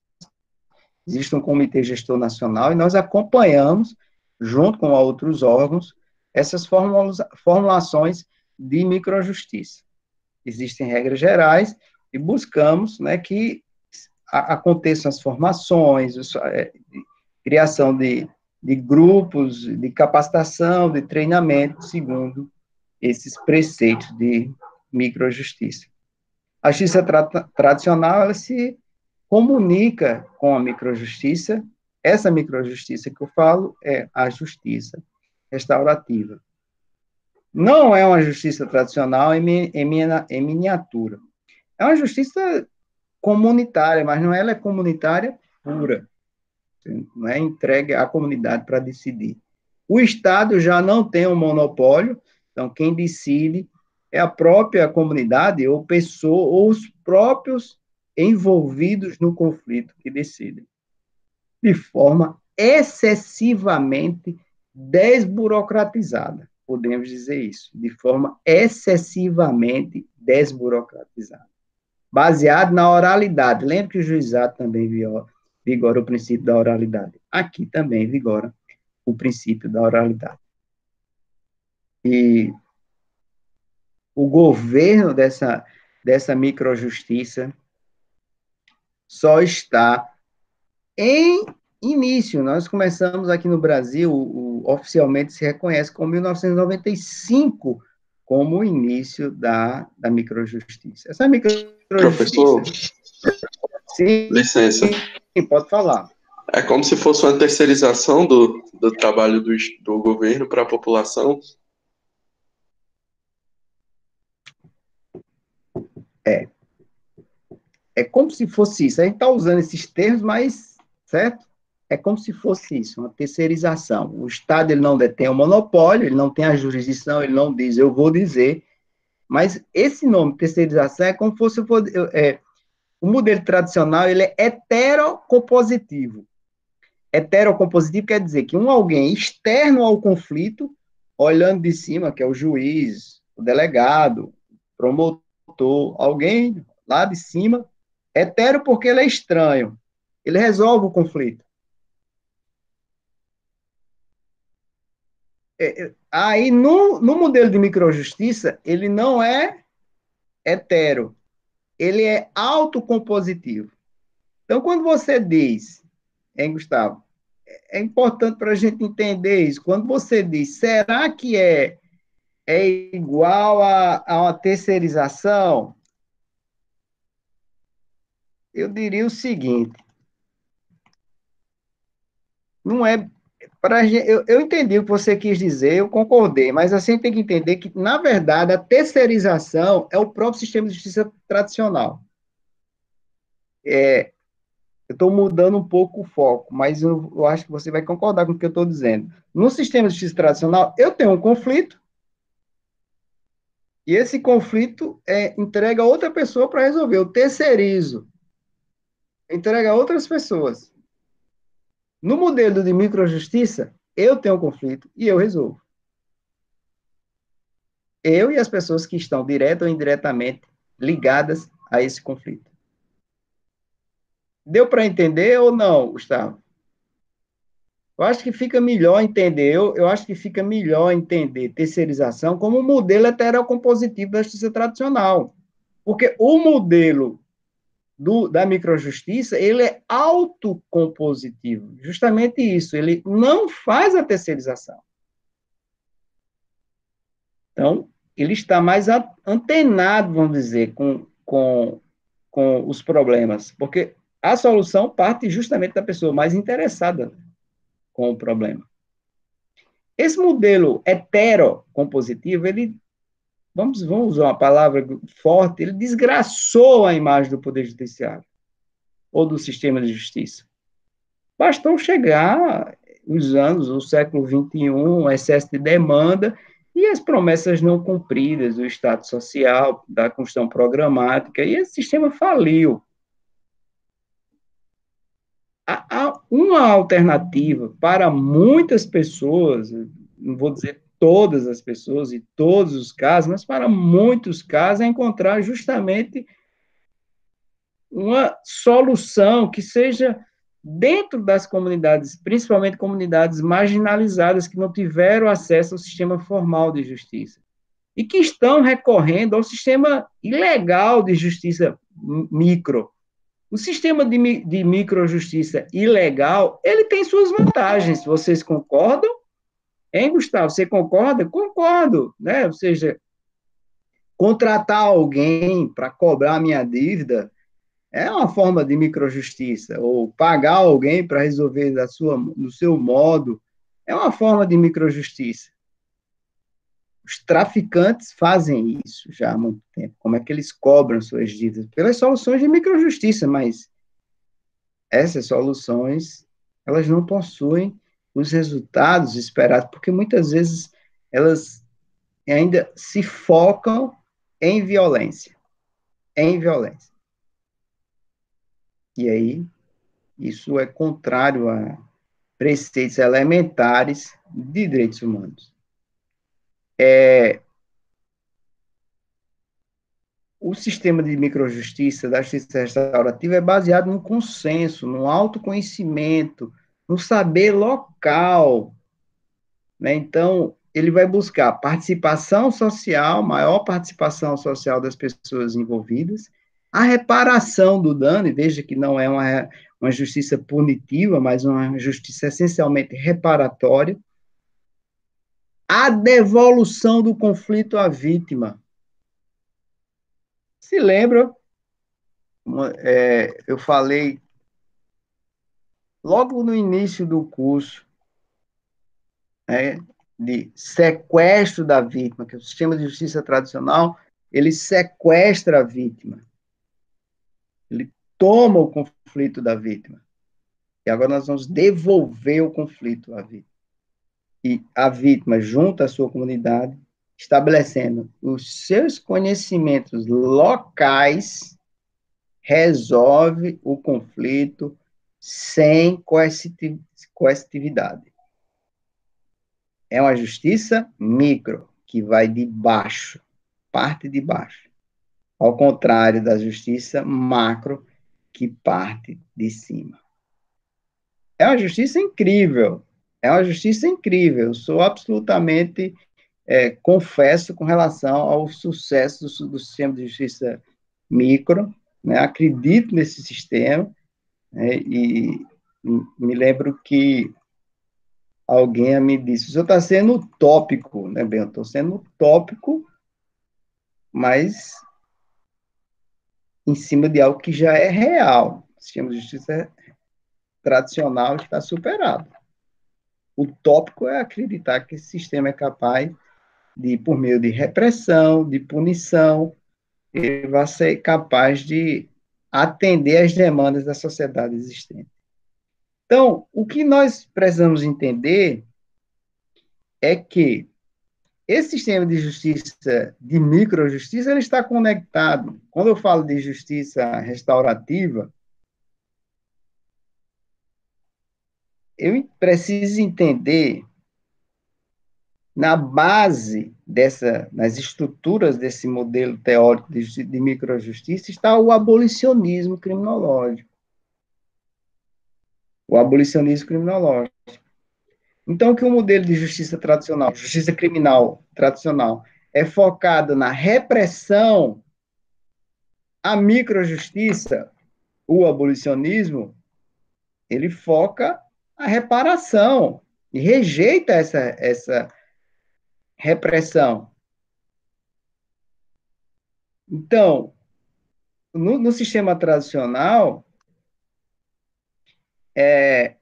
existe um comitê gestor nacional e nós acompanhamos, junto com outros órgãos, essas formulações de microjustiça. Existem regras gerais e buscamos, né, que aconteçam as formações, criação de grupos de capacitação, de treinamento, segundo esses preceitos de microjustiça. A justiça tradicional, ela se comunica com a microjustiça. Essa microjustiça que eu falo é a justiça restaurativa. Não é uma justiça tradicional em miniatura. É uma justiça comunitária, mas não ela é comunitária pura. Não é entregue à comunidade para decidir. O Estado já não tem um monopólio, então quem decide é a própria comunidade ou pessoa, ou os próprios envolvidos no conflito que decidem, de forma excessivamente desburocratizada, podemos dizer isso, de forma excessivamente desburocratizada, baseado na oralidade. Lembra que o juizado também vigora o princípio da oralidade. Aqui também vigora o princípio da oralidade. E o governo dessa microjustiça só está em início. Nós começamos aqui no Brasil, oficialmente se reconhece como 1995 como o início da microjustiça. Essa microjustiça... Professor, sim, licença. Sim, pode falar. É como se fosse uma terceirização do trabalho do governo para a população? É como se fosse isso. A gente está usando esses termos, mas, certo? É como se fosse isso, uma terceirização. O Estado ele não detém o monopólio, ele não tem a jurisdição, ele não diz, eu vou dizer, mas esse nome, terceirização, é como se fosse o modelo tradicional, ele é heterocompositivo. Heterocompositivo quer dizer que alguém externo ao conflito, olhando de cima, que é o juiz, o delegado, o promotor, alguém lá de cima, hetero porque ele é estranho, ele resolve o conflito. Aí, no modelo de microjustiça, ele não é hetero, ele é autocompositivo. Então, quando você diz, hein, Gustavo, é importante para a gente entender isso, quando você diz, será que é igual a uma terceirização? Eu diria o seguinte, não é... Eu entendi o que você quis dizer, eu concordei, mas assim tem que entender que, na verdade, a terceirização é o próprio sistema de justiça tradicional. Eu estou mudando um pouco o foco, mas eu acho que você vai concordar com o que eu estou dizendo. No sistema de justiça tradicional, eu tenho um conflito, e esse conflito entrega a outra pessoa para resolver. Eu terceirizo, entrega a outras pessoas. No modelo de microjustiça, eu tenho um conflito e eu resolvo. Eu e as pessoas que estão direta ou indiretamente ligadas a esse conflito. Deu para entender ou não, Gustavo? Eu acho que fica melhor entender, eu acho que fica melhor entender terceirização como um modelo heterocompositivo da justiça tradicional. Porque o modelo da microjustiça, ele é autocompositivo. Justamente isso, ele não faz a terceirização. Então, ele está mais antenado, vamos dizer, com os problemas, porque a solução parte justamente da pessoa mais interessada com o problema. Esse modelo heterocompositivo, ele, vamos usar uma palavra forte, ele desgraçou a imagem do Poder Judiciário, ou do sistema de justiça. Bastou chegar os anos, o século XXI, o excesso de demanda, e as promessas não cumpridas do Estado Social, da Constituição Programática, e esse sistema faliu. Há uma alternativa para muitas pessoas, não vou dizer todas as pessoas e todos os casos, mas para muitos casos é encontrar justamente uma solução que seja dentro das comunidades, principalmente comunidades marginalizadas que não tiveram acesso ao sistema formal de justiça e que estão recorrendo ao sistema ilegal de justiça micro, O sistema de microjustiça ilegal, ele tem suas vantagens. Vocês concordam? Hein, Gustavo? Você concorda? Concordo, né? Ou seja, contratar alguém para cobrar a minha dívida é uma forma de microjustiça, ou pagar alguém para resolver do seu modo é uma forma de microjustiça. Os traficantes fazem isso já há muito tempo. Como é que eles cobram suas dívidas? Pelas soluções de microjustiça, mas essas soluções, elas não possuem os resultados esperados, porque muitas vezes elas ainda se focam em violência, em violência. E aí, isso é contrário a preceitos elementares de direitos humanos. O sistema de microjustiça, da justiça restaurativa, é baseado no consenso, no autoconhecimento, no saber local, né? Então, ele vai buscar participação social, maior participação social das pessoas envolvidas, a reparação do dano, e veja que não é uma justiça punitiva, mas uma justiça essencialmente reparatória, a devolução do conflito à vítima. Se lembra, eu falei logo no início do curso, né, de sequestro da vítima, que o sistema de justiça tradicional, ele sequestra a vítima, ele toma o conflito da vítima, e agora nós vamos devolver o conflito à vítima. E a vítima, junto à sua comunidade, estabelecendo os seus conhecimentos locais, resolve o conflito sem coercitividade. É uma justiça micro, que vai de baixo, parte de baixo. Ao contrário da justiça macro, que parte de cima. É uma justiça incrível. É uma justiça incrível. Eu sou absolutamente confesso com relação ao sucesso do sistema de justiça micro, né? Acredito nesse sistema, né? E me lembro que alguém me disse, o senhor está sendo utópico, né, bem, eu estou sendo utópico, mas em cima de algo que já é real. O sistema de justiça tradicional está superado. O utópico é acreditar que esse sistema é capaz de, por meio de repressão, de punição, ele vai ser capaz de atender às demandas da sociedade existente. Então, o que nós precisamos entender é que esse sistema de justiça, de microjustiça, ele está conectado. Quando eu falo de justiça restaurativa, eu preciso entender, na base nas estruturas desse modelo teórico de microjustiça, está o abolicionismo criminológico. O abolicionismo criminológico. Então, que o modelo de justiça tradicional, justiça criminal tradicional, é focado na repressão, a microjustiça, o abolicionismo, ele foca a reparação e rejeita essa repressão. Então, no sistema tradicional, é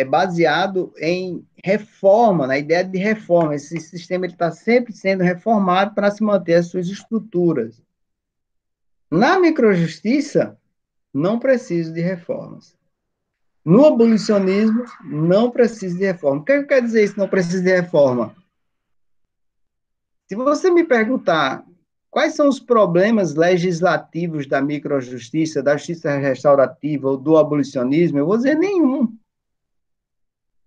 baseado em reforma, na ideia de reforma. Esse sistema está sempre sendo reformado para se manter as suas estruturas. Na microjustiça, não precisa de reformas. No abolicionismo, não precisa de reforma. O que quer dizer isso, não precisa de reforma? Se você me perguntar quais são os problemas legislativos da microjustiça, da justiça restaurativa ou do abolicionismo, eu vou dizer nenhum.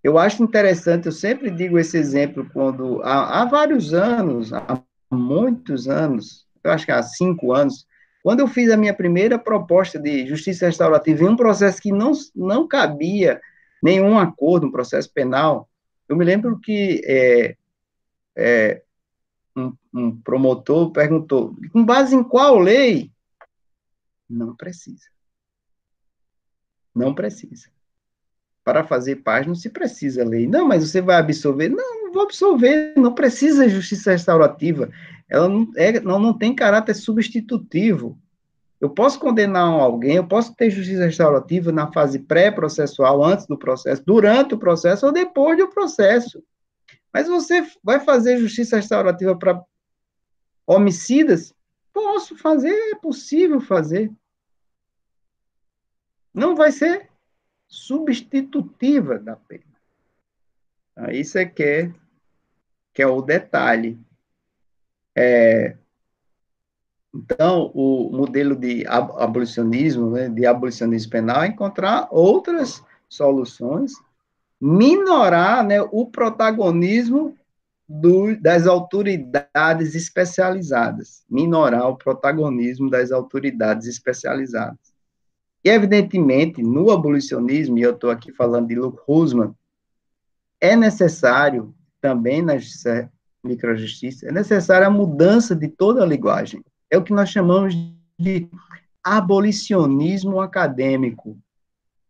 Eu acho interessante, eu sempre digo esse exemplo quando, há vários anos, há muitos anos, eu acho que há 5 anos, quando eu fiz a minha primeira proposta de justiça restaurativa em um processo que não cabia nenhum acordo, um processo penal, eu me lembro que um promotor perguntou, com base em qual lei? Não precisa. Não precisa. Para fazer paz não se precisa lei. Não, mas você vai absolver? Não, não vou absolver, não precisa justiça restaurativa. Ela não tem caráter substitutivo. Eu posso condenar alguém, eu posso ter justiça restaurativa na fase pré-processual, antes do processo, durante o processo ou depois do processo. Mas você vai fazer justiça restaurativa para homicidas? Posso fazer, é possível fazer. Não vai ser substitutiva da pena. Isso é que é o detalhe. Então, o modelo de abolicionismo, né, de abolicionismo penal, é encontrar outras soluções, minorar, né, o protagonismo das autoridades especializadas, minorar o protagonismo das autoridades especializadas. E, evidentemente, no abolicionismo, e eu estou aqui falando de Luke Husman, é necessário, também na microjustiça, é necessária a mudança de toda a linguagem. É o que nós chamamos de abolicionismo acadêmico.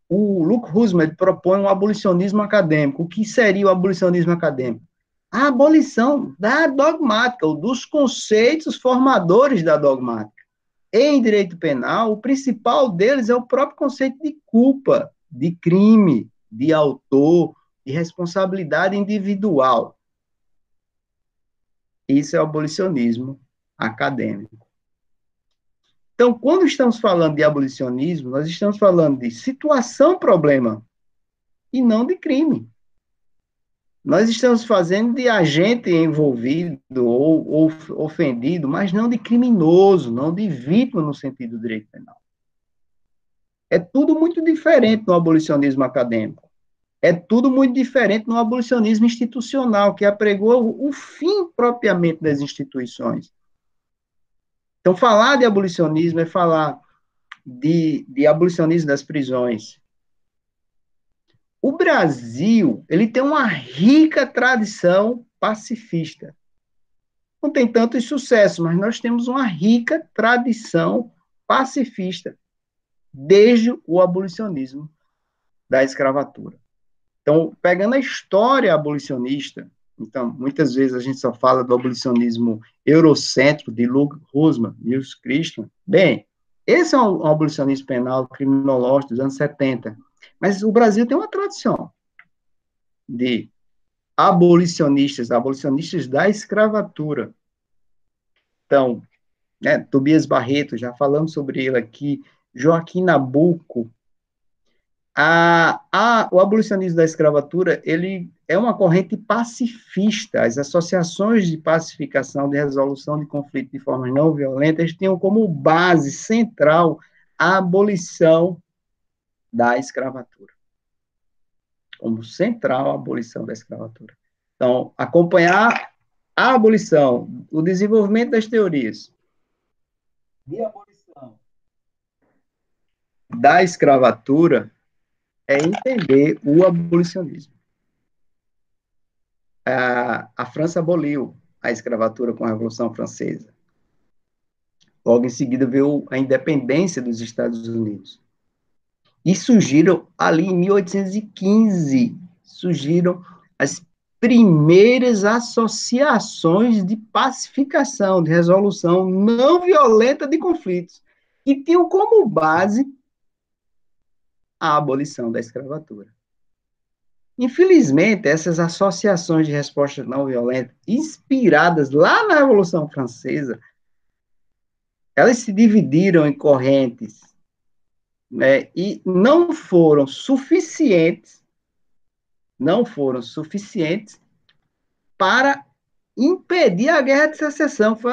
O Luke Husman propõe um abolicionismo acadêmico. O que seria o abolicionismo acadêmico? A abolição da dogmática, ou dos conceitos formadores da dogmática. Em direito penal, o principal deles é o próprio conceito de culpa, de crime, de autor, de responsabilidade individual. Isso é o abolicionismo acadêmico. Então, quando estamos falando de abolicionismo, nós estamos falando de situação-problema e não de crime. Nós estamos fazendo de agente envolvido ou ofendido, mas não de criminoso, não de vítima no sentido do direito penal. É tudo muito diferente no abolicionismo acadêmico. É tudo muito diferente no abolicionismo institucional, que apregou o fim propriamente das instituições. Então, falar de abolicionismo é falar de abolicionismo das prisões. O Brasil, ele tem uma rica tradição pacifista. Não tem tantos sucessos, mas nós temos uma rica tradição pacifista, desde o abolicionismo da escravatura. Então, pegando a história abolicionista, então, muitas vezes a gente só fala do abolicionismo eurocêntrico de Ludwig Husman, Nils Christian. Bem, esse é um abolicionismo penal criminológico dos anos 70. Mas o Brasil tem uma tradição de abolicionistas da escravatura. Então, né, Tobias Barreto, já falamos sobre ele aqui, Joaquim Nabuco. O abolicionismo da escravatura, ele é uma corrente pacifista. As associações de pacificação, de resolução de conflito de forma não violenta, eles tinham como base central a abolição da escravatura. Como central a abolição da escravatura. Então, acompanhar a abolição, o desenvolvimento das teorias de abolição da escravatura é entender o abolicionismo. A França aboliu a escravatura com a Revolução Francesa. Logo em seguida veio a independência dos Estados Unidos. E surgiram, ali em 1815, surgiram as primeiras associações de pacificação, de resolução não violenta de conflitos, que tinham como base a abolição da escravatura. Infelizmente, essas associações de resposta não violenta, inspiradas lá na Revolução Francesa, elas se dividiram em correntes, né, e não foram suficientes para impedir a Guerra de Secessão. Foi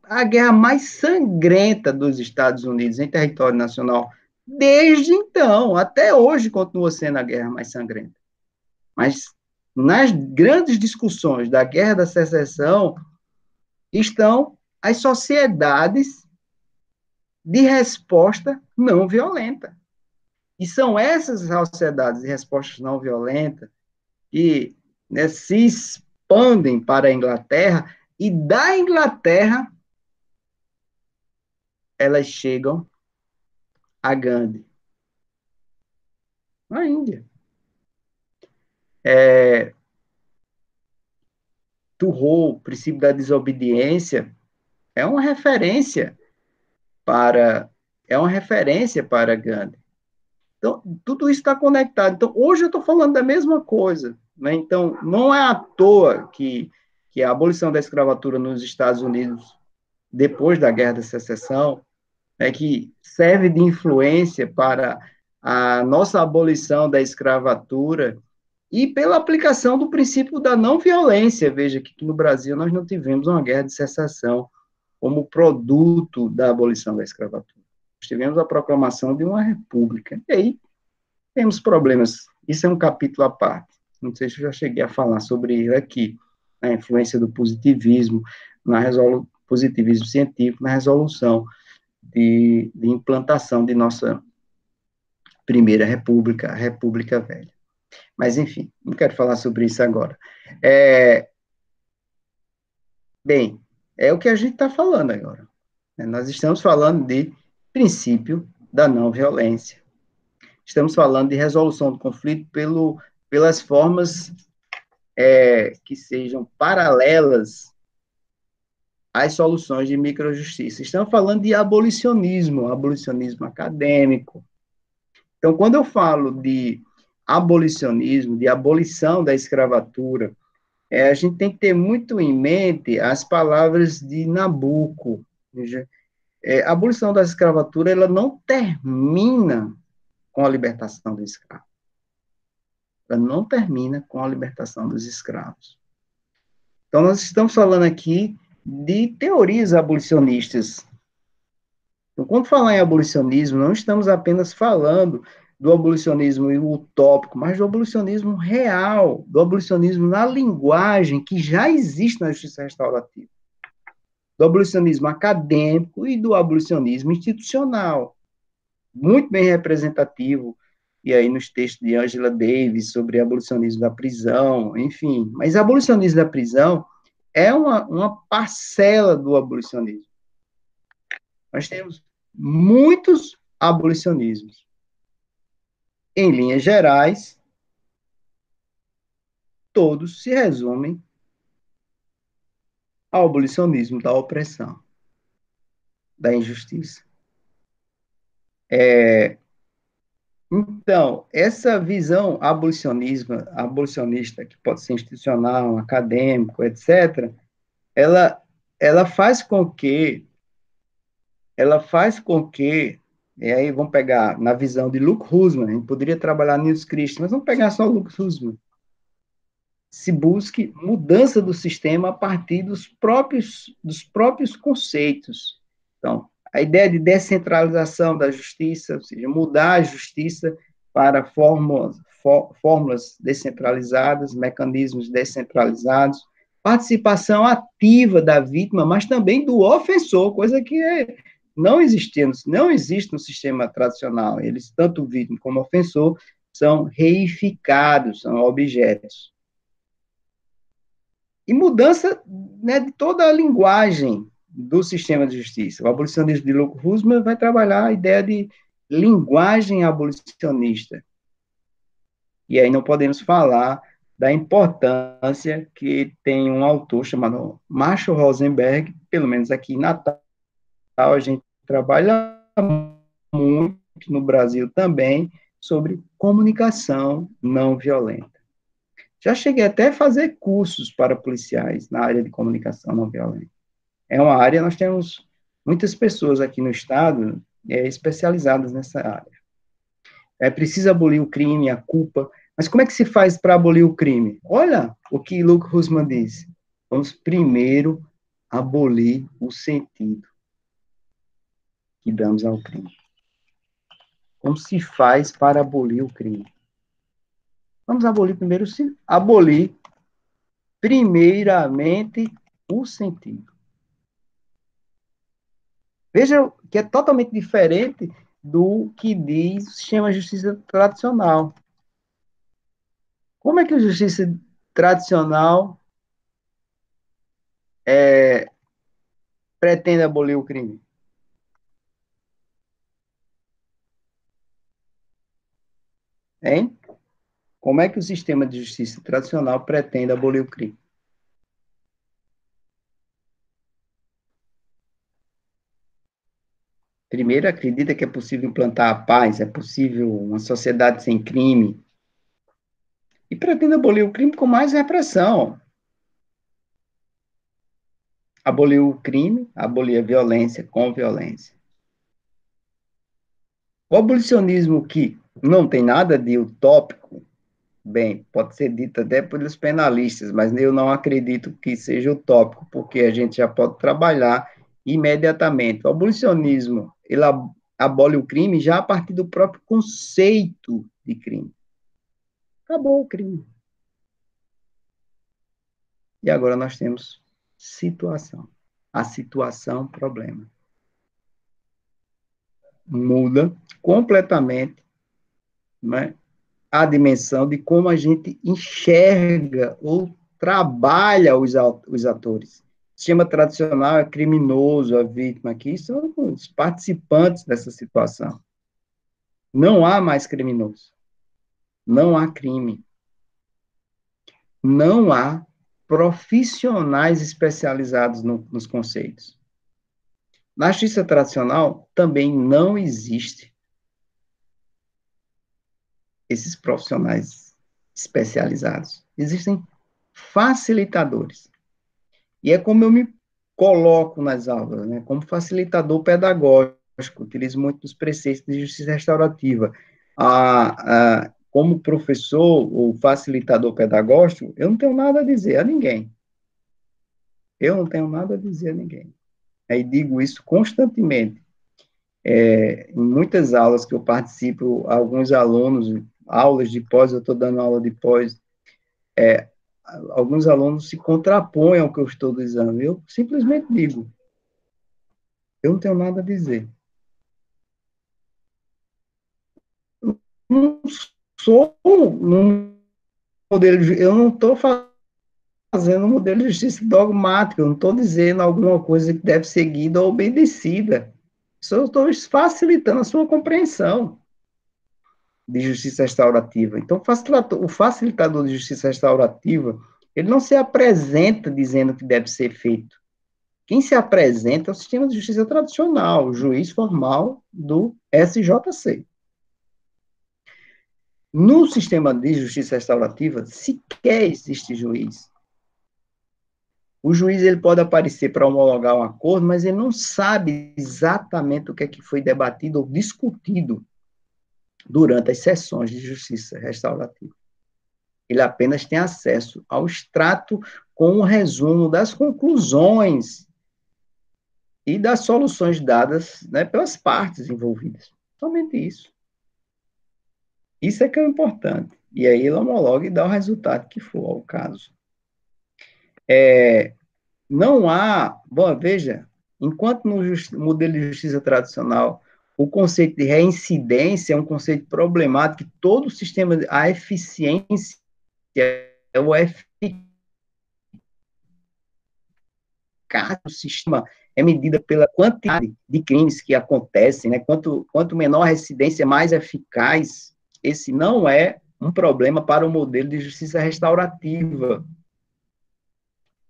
a guerra mais sangrenta dos Estados Unidos em território nacional. Desde então, até hoje, continua sendo a guerra mais sangrenta. Mas nas grandes discussões da Guerra da Secessão estão as sociedades de resposta não violenta. E são essas sociedades de resposta não violenta que, né, se expandem para a Inglaterra, e da Inglaterra elas chegam a Gandhi. Na Índia. Thoreau, o princípio da desobediência, é uma referência para Gandhi. Então, tudo isso está conectado. Então, hoje eu estou falando da mesma coisa. Né? Então, não é à toa que a abolição da escravatura nos Estados Unidos, depois da Guerra da Secessão, que serve de influência para a nossa abolição da escravatura e pela aplicação do princípio da não violência. Veja que aqui no Brasil nós não tivemos uma guerra de secessão como produto da abolição da escravatura. Nós tivemos a proclamação de uma república. E aí temos problemas. Isso é um capítulo à parte. Não sei se eu já cheguei a falar sobre ele aqui. A influência do positivismo, positivismo científico na resolução de implantação de nossa primeira república, a República Velha. Mas, enfim, não quero falar sobre isso agora. Bem, é o que a gente está falando agora. Nós estamos falando de princípio da não violência. Estamos falando de resolução do conflito pelas formas que sejam paralelas às soluções de microjustiça. Estamos falando de abolicionismo acadêmico. Então, quando eu falo de abolicionismo, de abolição da escravatura, a gente tem que ter muito em mente as palavras de Nabucco. A abolição da escravatura, ela não termina com a libertação do escravo. Ela não termina com a libertação dos escravos. Então, nós estamos falando aqui de teorias abolicionistas. Então, quando falar em abolicionismo, não estamos apenas falando do abolicionismo utópico, mas do abolicionismo real, do abolicionismo na linguagem que já existe na justiça restaurativa, do abolicionismo acadêmico e do abolicionismo institucional, muito bem representativo, e aí nos textos de Angela Davis sobre abolicionismo da prisão, enfim. Mas abolicionismo da prisão é uma parcela do abolicionismo. Nós temos muitos abolicionismos. Em linhas gerais, todos se resumem ao abolicionismo da opressão, da injustiça. Então, essa visão abolicionista, que pode ser institucional, acadêmico, etc., ela faz com que, e aí vamos pegar na visão de Luke Husman, a gente poderia trabalhar nisso Cristo, mas vamos pegar só o Luke Husman, se busque mudança do sistema a partir dos próprios conceitos. Então, a ideia de descentralização da justiça, ou seja, mudar a justiça para fórmulas descentralizadas, mecanismos descentralizados, participação ativa da vítima, mas também do ofensor, coisa que não existe no sistema tradicional. Eles, tanto vítima como ofensor, são reificados, são objetos. E mudança, né, de toda a linguagem do sistema de justiça. O abolicionismo de Luke Husman vai trabalhar a ideia de linguagem abolicionista. E aí não podemos falar da importância que tem um autor chamado Marshall Rosenberg, pelo menos aqui em Natal, a gente trabalha muito no Brasil também, sobre comunicação não violenta. Já cheguei até a fazer cursos para policiais na área de comunicação não violenta. É uma área, nós temos muitas pessoas aqui no estado especializadas nessa área. É preciso abolir o crime, a culpa, mas como é que se faz para abolir o crime? Olha o que Luke Husman diz. Vamos primeiro abolir o sentido que damos ao crime. Como se faz para abolir o crime? Vamos abolir primeiramente o sentido. Veja que é totalmente diferente do que diz o sistema de justiça tradicional. Como é que a justiça tradicional pretende abolir o crime? Hein? Como é que o sistema de justiça tradicional pretende abolir o crime? Primeiro, acredita que é possível implantar a paz, é possível uma sociedade sem crime, e pretende abolir o crime com mais repressão. Abolir o crime, abolir a violência com violência. O abolicionismo que não tem nada de utópico, bem, pode ser dito até pelos penalistas, mas eu não acredito que seja utópico, porque a gente já pode trabalhar imediatamente. O abolicionismo, ele abole o crime já a partir do próprio conceito de crime. Acabou o crime. E agora nós temos situação. A situação, problema. Muda completamente, né, a dimensão de como a gente enxerga ou trabalha os atores. O sistema tradicional é criminoso, a vítima aqui são os participantes dessa situação. Não há mais criminoso. Não há crime. Não há profissionais especializados nos conceitos. Na justiça tradicional, também não existe esses profissionais especializados. Existem facilitadores. E é como eu me coloco nas aulas, né? Como facilitador pedagógico, utilizo muito os preceitos de justiça restaurativa. Como professor ou facilitador pedagógico, eu não tenho nada a dizer a ninguém. Eu não tenho nada a dizer a ninguém. Aí digo isso constantemente. Em muitas aulas que eu participo, alguns alunos, aulas de pós, eu estou dando aula de pós, alguns alunos se contrapõem ao que eu estou dizendo. Eu simplesmente digo, eu não tenho nada a dizer. Não sou um modelo, eu não estou fazendo um modelo de justiça dogmático, eu não estou dizendo alguma coisa que deve ser seguida ou obedecida. Só estou facilitando a sua compreensão de justiça restaurativa. Então, o facilitador de justiça restaurativa, ele não se apresenta dizendo o que deve ser feito. Quem se apresenta é o sistema de justiça tradicional, o juiz formal do SJC. No sistema de justiça restaurativa, sequer existe juiz. O juiz ele pode aparecer para homologar um acordo, mas ele não sabe exatamente o que é que foi debatido ou discutido durante as sessões de justiça restaurativa. Ele apenas tem acesso ao extrato com o resumo das conclusões e das soluções dadas, né, pelas partes envolvidas. Somente isso. Isso é que é importante. E aí ele homologa e dá o resultado que for ao caso. Não há, bom, veja, enquanto no modelo de justiça tradicional o conceito de reincidência é um conceito problemático, que todo o sistema, a eficiência ou a eficácia do sistema é medida pela quantidade de crimes que acontecem, né? Quanto menor a residência, mais eficaz. Esse não é um problema para o modelo de justiça restaurativa.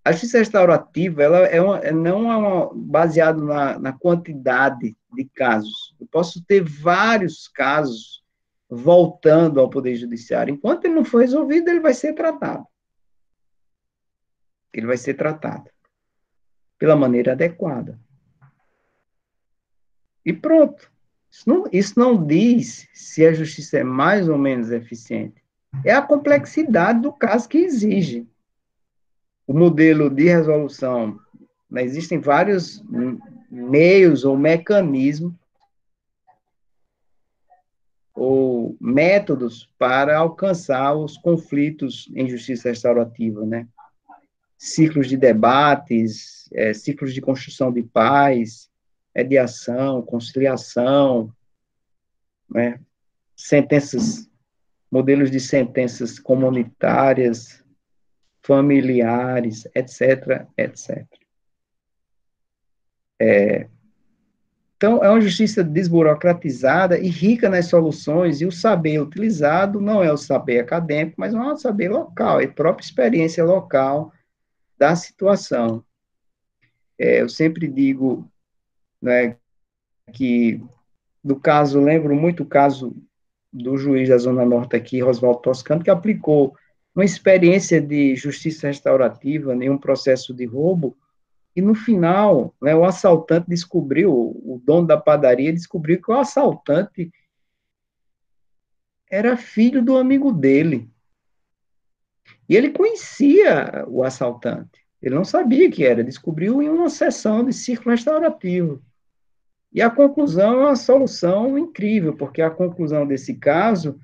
A justiça restaurativa, ela não é baseada na quantidade de casos. Eu posso ter vários casos voltando ao Poder Judiciário. Enquanto ele não for resolvido, ele vai ser tratado. Ele vai ser tratado pela maneira adequada. E pronto. Isso não diz se a justiça é mais ou menos eficiente. É a complexidade do caso que exige. O modelo de resolução, né, existem vários meios ou mecanismos ou métodos para alcançar os conflitos em justiça restaurativa, né? Ciclos de debates, ciclos de construção de paz, mediação, conciliação, né? Sentenças, modelos de sentenças comunitárias, familiares, etc., etc. Então, é uma justiça desburocratizada e rica nas soluções, e o saber utilizado não é o saber acadêmico, mas é um saber local, é a própria experiência local da situação. Eu sempre digo, né, que do caso, lembro muito o caso do juiz da Zona Norte aqui, Roswaldo Toscano, que aplicou uma experiência de justiça restaurativa em um processo de roubo, e no final, né, o assaltante descobriu, o dono da padaria descobriu que o assaltante era filho do amigo dele. E ele conhecia o assaltante. Ele não sabia que era, descobriu em uma sessão de círculo restaurativo. E a conclusão é uma solução incrível, porque a conclusão desse caso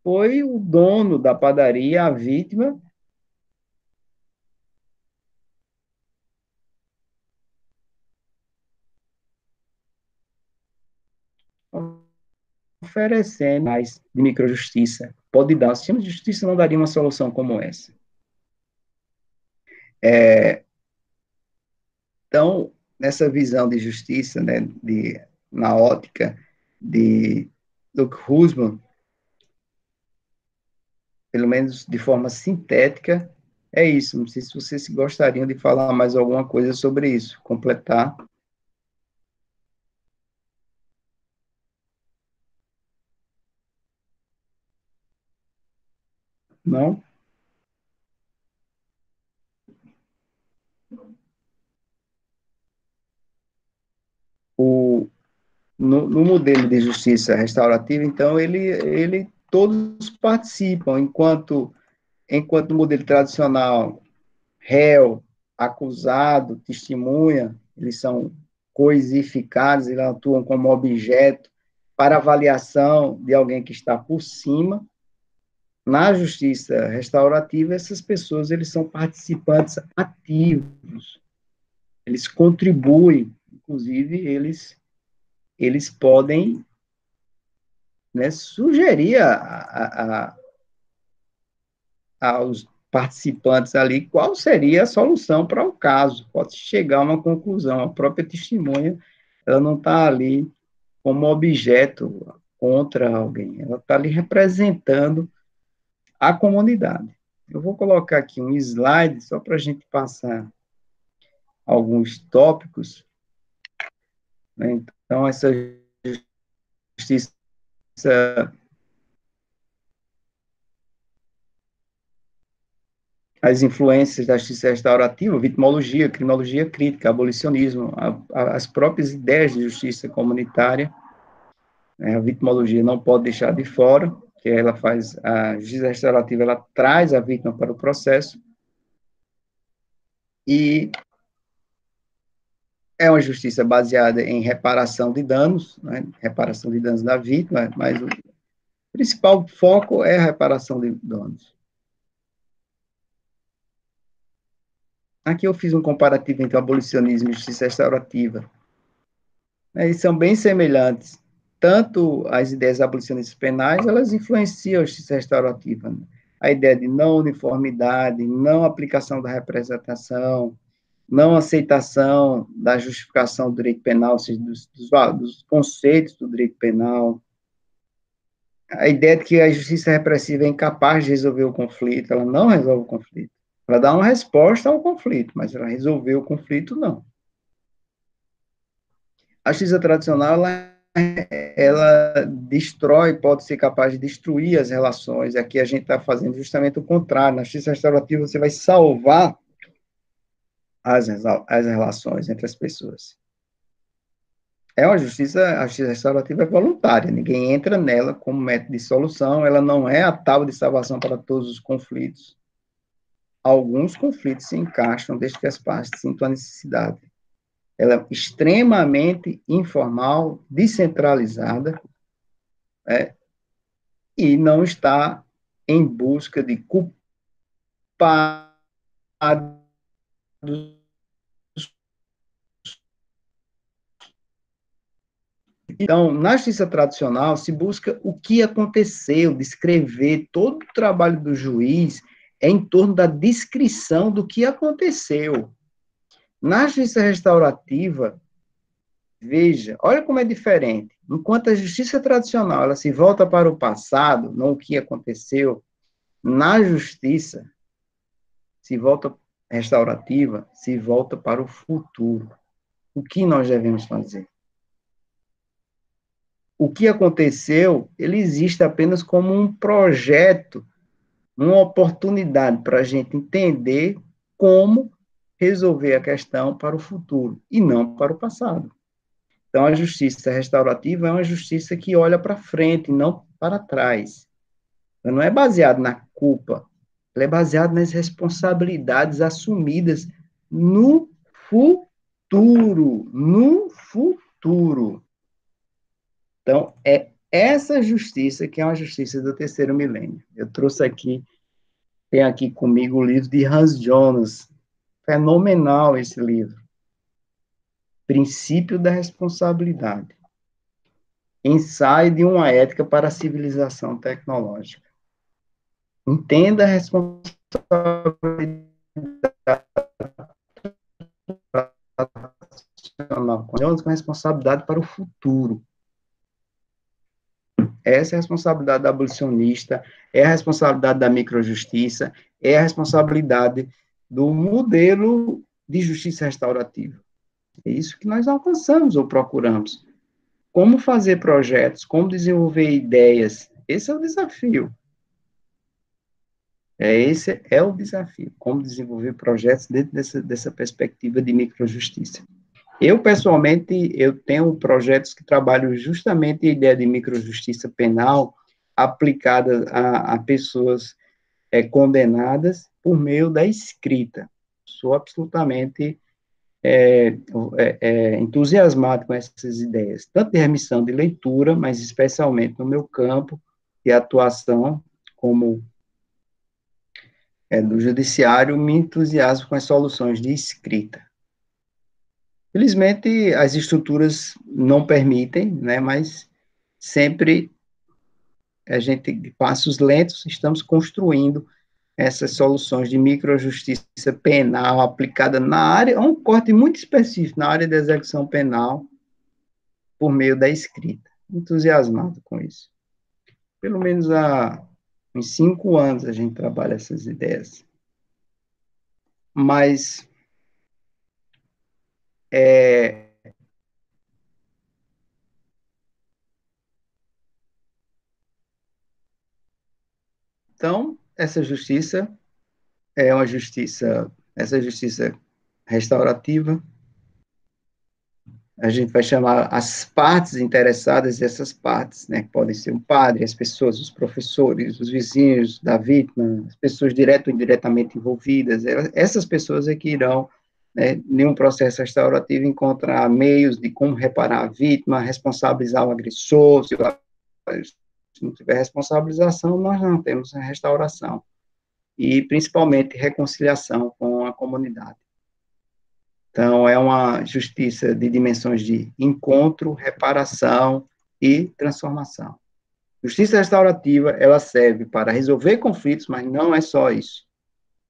foi o dono da padaria, a vítima, oferecendo mais de microjustiça. Pode dar, o sistema de justiça não daria uma solução como essa. Então, nessa visão de justiça, né, na ótica de Luke Husman, pelo menos de forma sintética, é isso. Não sei se vocês gostariam de falar mais alguma coisa sobre isso, completar. Não? O, no modelo de justiça restaurativa, então, todos participam, enquanto no modelo tradicional, réu, acusado, testemunha, eles são coisificados, eles atuam como objeto para avaliação de alguém que está por cima. Na justiça restaurativa, essas pessoas, eles são participantes ativos, eles contribuem, inclusive, eles podem, né, sugerir aos participantes ali qual seria a solução para o caso, pode chegar a uma conclusão, a própria testemunha, ela não está ali como objeto contra alguém, ela está ali representando a comunidade. Eu vou colocar aqui um slide, só para a gente passar alguns tópicos, né? Então, essa justiça, as influências da justiça restaurativa, vitimologia, criminologia crítica, abolicionismo, as próprias ideias de justiça comunitária, né? A vitimologia não pode deixar de fora, que ela faz, a justiça restaurativa, ela traz a vítima para o processo, e é uma justiça baseada em reparação de danos, né? Reparação de danos da vítima, mas o principal foco é a reparação de danos. Aqui eu fiz um comparativo entre o abolicionismo e justiça restaurativa. Eles são bem semelhantes. Tanto as ideias abolicionistas penais, elas influenciam a justiça restaurativa, né? A ideia de não uniformidade, não aplicação da representação, não aceitação da justificação do direito penal, ou seja, dos conceitos do direito penal. A ideia de que a justiça repressiva é incapaz de resolver o conflito, ela não resolve o conflito. Ela dá uma resposta ao conflito, mas ela resolveu o conflito, não. A justiça tradicional, ela destrói, pode ser capaz de destruir as relações. Aqui a gente está fazendo justamente o contrário. Na justiça restaurativa, você vai salvar as relações entre as pessoas. A justiça restaurativa é voluntária, ninguém entra nela como método de solução, ela não é a tábua de salvação para todos os conflitos. Alguns conflitos se encaixam desde que as partes sintam a necessidade. Ela é extremamente informal, descentralizada, e não está em busca de culpados. Então, na justiça tradicional, se busca o que aconteceu, descrever todo o trabalho do juiz é em torno da descrição do que aconteceu. Na justiça restaurativa, veja, olha como é diferente. Enquanto a justiça tradicional ela se volta para o passado, não o que aconteceu, na justiça se volta restaurativa, se volta para o futuro. O que nós devemos fazer? O que aconteceu, ele existe apenas como um projeto, uma oportunidade para a gente entender como resolver a questão para o futuro e não para o passado. Então, a justiça restaurativa é uma justiça que olha para frente, não para trás. Ela não é baseada na culpa, ela é baseada nas responsabilidades assumidas no futuro, no futuro. Então, é essa justiça que é uma justiça do terceiro milênio. Eu trouxe aqui, tem aqui comigo o livro de Hans Jonas, fenomenal esse livro, Princípio da Responsabilidade. Ensaio de uma ética para a civilização tecnológica. Entenda a responsabilidade com a responsabilidade para o futuro. Essa é a responsabilidade da abolicionista, é a responsabilidade da microjustiça, é a responsabilidade do modelo de justiça restaurativa. É isso que nós alcançamos ou procuramos. Como fazer projetos, como desenvolver ideias, esse é o desafio. Esse é o desafio, como desenvolver projetos dentro dessa perspectiva de microjustiça. Eu, pessoalmente, eu tenho projetos que trabalham justamente a ideia de microjustiça penal aplicada a pessoas condenadas por meio da escrita. Sou absolutamente entusiasmado com essas ideias, tanto de remissão de leitura, mas especialmente no meu campo de atuação como do judiciário, me entusiasmo com as soluções de escrita. Felizmente, as estruturas não permitem, né, mas sempre a gente, de passos lentos, estamos construindo essas soluções de microjustiça penal aplicada na área, um corte muito específico na área da execução penal, por meio da escrita. Entusiasmado com isso. Pelo menos há uns 5 anos a gente trabalha essas ideias. Mas então, essa justiça é uma justiça, essa justiça restaurativa, a gente vai chamar as partes interessadas, essas partes, né, que podem ser o padre, as pessoas, os professores, os vizinhos da vítima, as pessoas direto ou indiretamente envolvidas, essas pessoas é que irão, né, em um processo restaurativo, encontrar meios de como reparar a vítima, responsabilizar o agressor, se não tiver responsabilização, nós não temos a restauração, e principalmente reconciliação com a comunidade. Então, é uma justiça de dimensões de encontro, reparação e transformação. Justiça restaurativa, ela serve para resolver conflitos, mas não é só isso.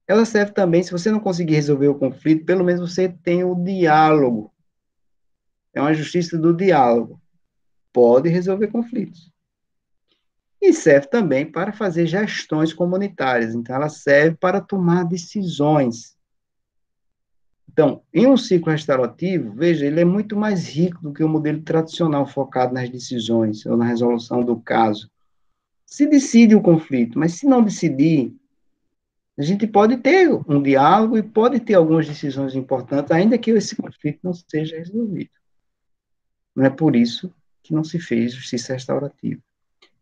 Ela serve também, se você não conseguir resolver o conflito, pelo menos você tem o diálogo. É uma justiça do diálogo. Pode resolver conflitos. E serve também para fazer gestões comunitárias. Então, ela serve para tomar decisões. Então, em um ciclo restaurativo, veja, ele é muito mais rico do que o modelo tradicional focado nas decisões ou na resolução do caso. Se decide o conflito, mas se não decidir, a gente pode ter um diálogo e pode ter algumas decisões importantes, ainda que esse conflito não seja resolvido. Não é por isso que não se fez justiça restaurativa.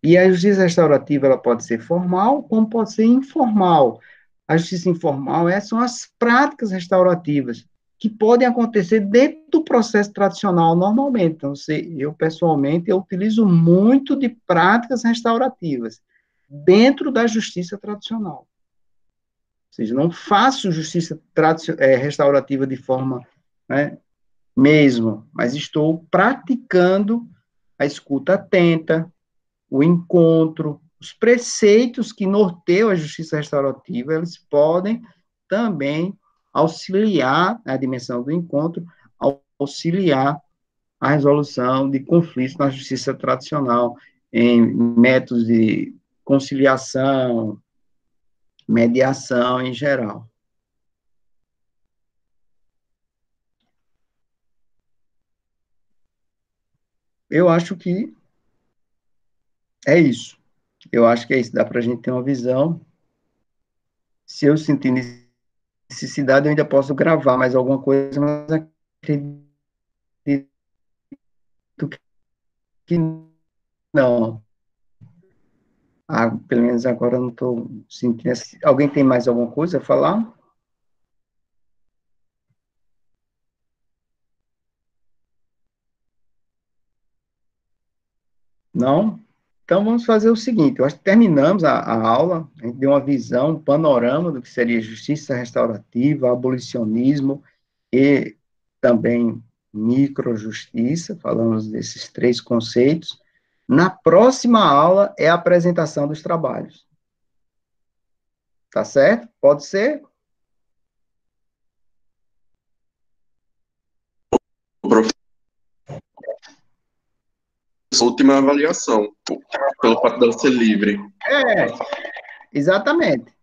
E a justiça restaurativa, ela pode ser formal, como pode ser informal. A justiça informal são as práticas restaurativas, que podem acontecer dentro do processo tradicional normalmente. Então, eu, pessoalmente, eu utilizo muito de práticas restaurativas dentro da justiça tradicional. Ou seja, não faço justiça restaurativa de forma, né, mesmo, mas estou praticando a escuta atenta, o encontro, os preceitos que norteiam a justiça restaurativa, eles podem também auxiliar a dimensão do encontro, auxiliar a resolução de conflitos na justiça tradicional, em métodos de conciliação, mediação em geral. Eu acho que é isso. Eu acho que é isso. Dá para a gente ter uma visão. Se eu sentir necessidade, eu ainda posso gravar mais alguma coisa, mas acredito que não. Pelo menos agora eu não estou sentindo. Alguém tem mais alguma coisa a falar? Não? Então vamos fazer o seguinte: eu acho que terminamos a aula, a gente deu uma visão, um panorama do que seria justiça restaurativa, abolicionismo e também microjustiça, falamos desses três conceitos. Na próxima aula é a apresentação dos trabalhos. Tá certo? Pode ser? Última avaliação, pelo fato dela ser livre. É, exatamente.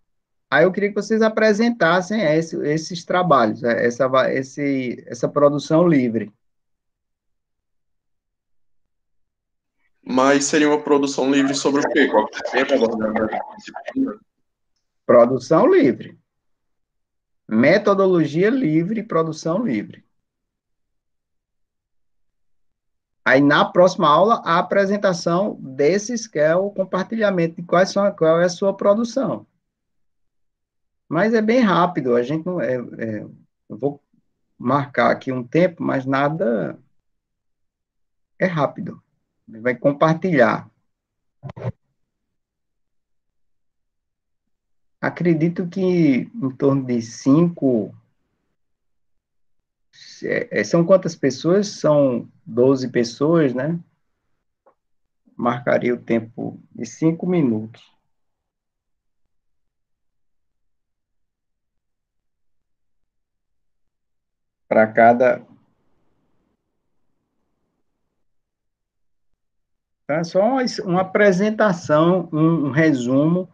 Aí eu queria que vocês apresentassem esses trabalhos, essa produção livre. Mas seria uma produção livre sobre o quê? Qual que é o tema abordado na disciplina? Produção livre. Metodologia livre e produção livre. Aí, na próxima aula, a apresentação desses, que é o compartilhamento de qual é a sua produção. Mas é bem rápido, a gente não eu vou marcar aqui um tempo, mas nada é rápido. Vai compartilhar. Acredito que em torno de são quantas pessoas? São 12 pessoas, né? Marcaria o tempo de 5 minutos para cada. É só uma apresentação, um resumo,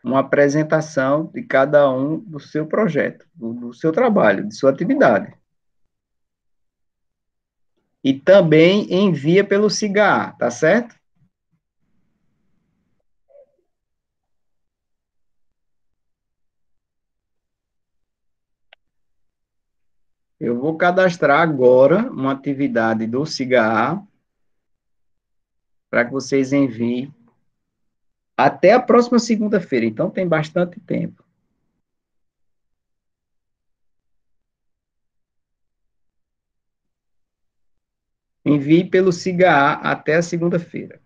uma apresentação de cada um do seu projeto, do seu trabalho, de sua atividade. E também envia pelo CIGA, tá certo? Eu vou cadastrar agora uma atividade do CIGA para que vocês enviem até a próxima segunda-feira, então tem bastante tempo. Envie pelo SIGA até a segunda-feira.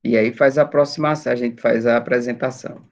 E aí faz a aproximação, a gente faz a apresentação.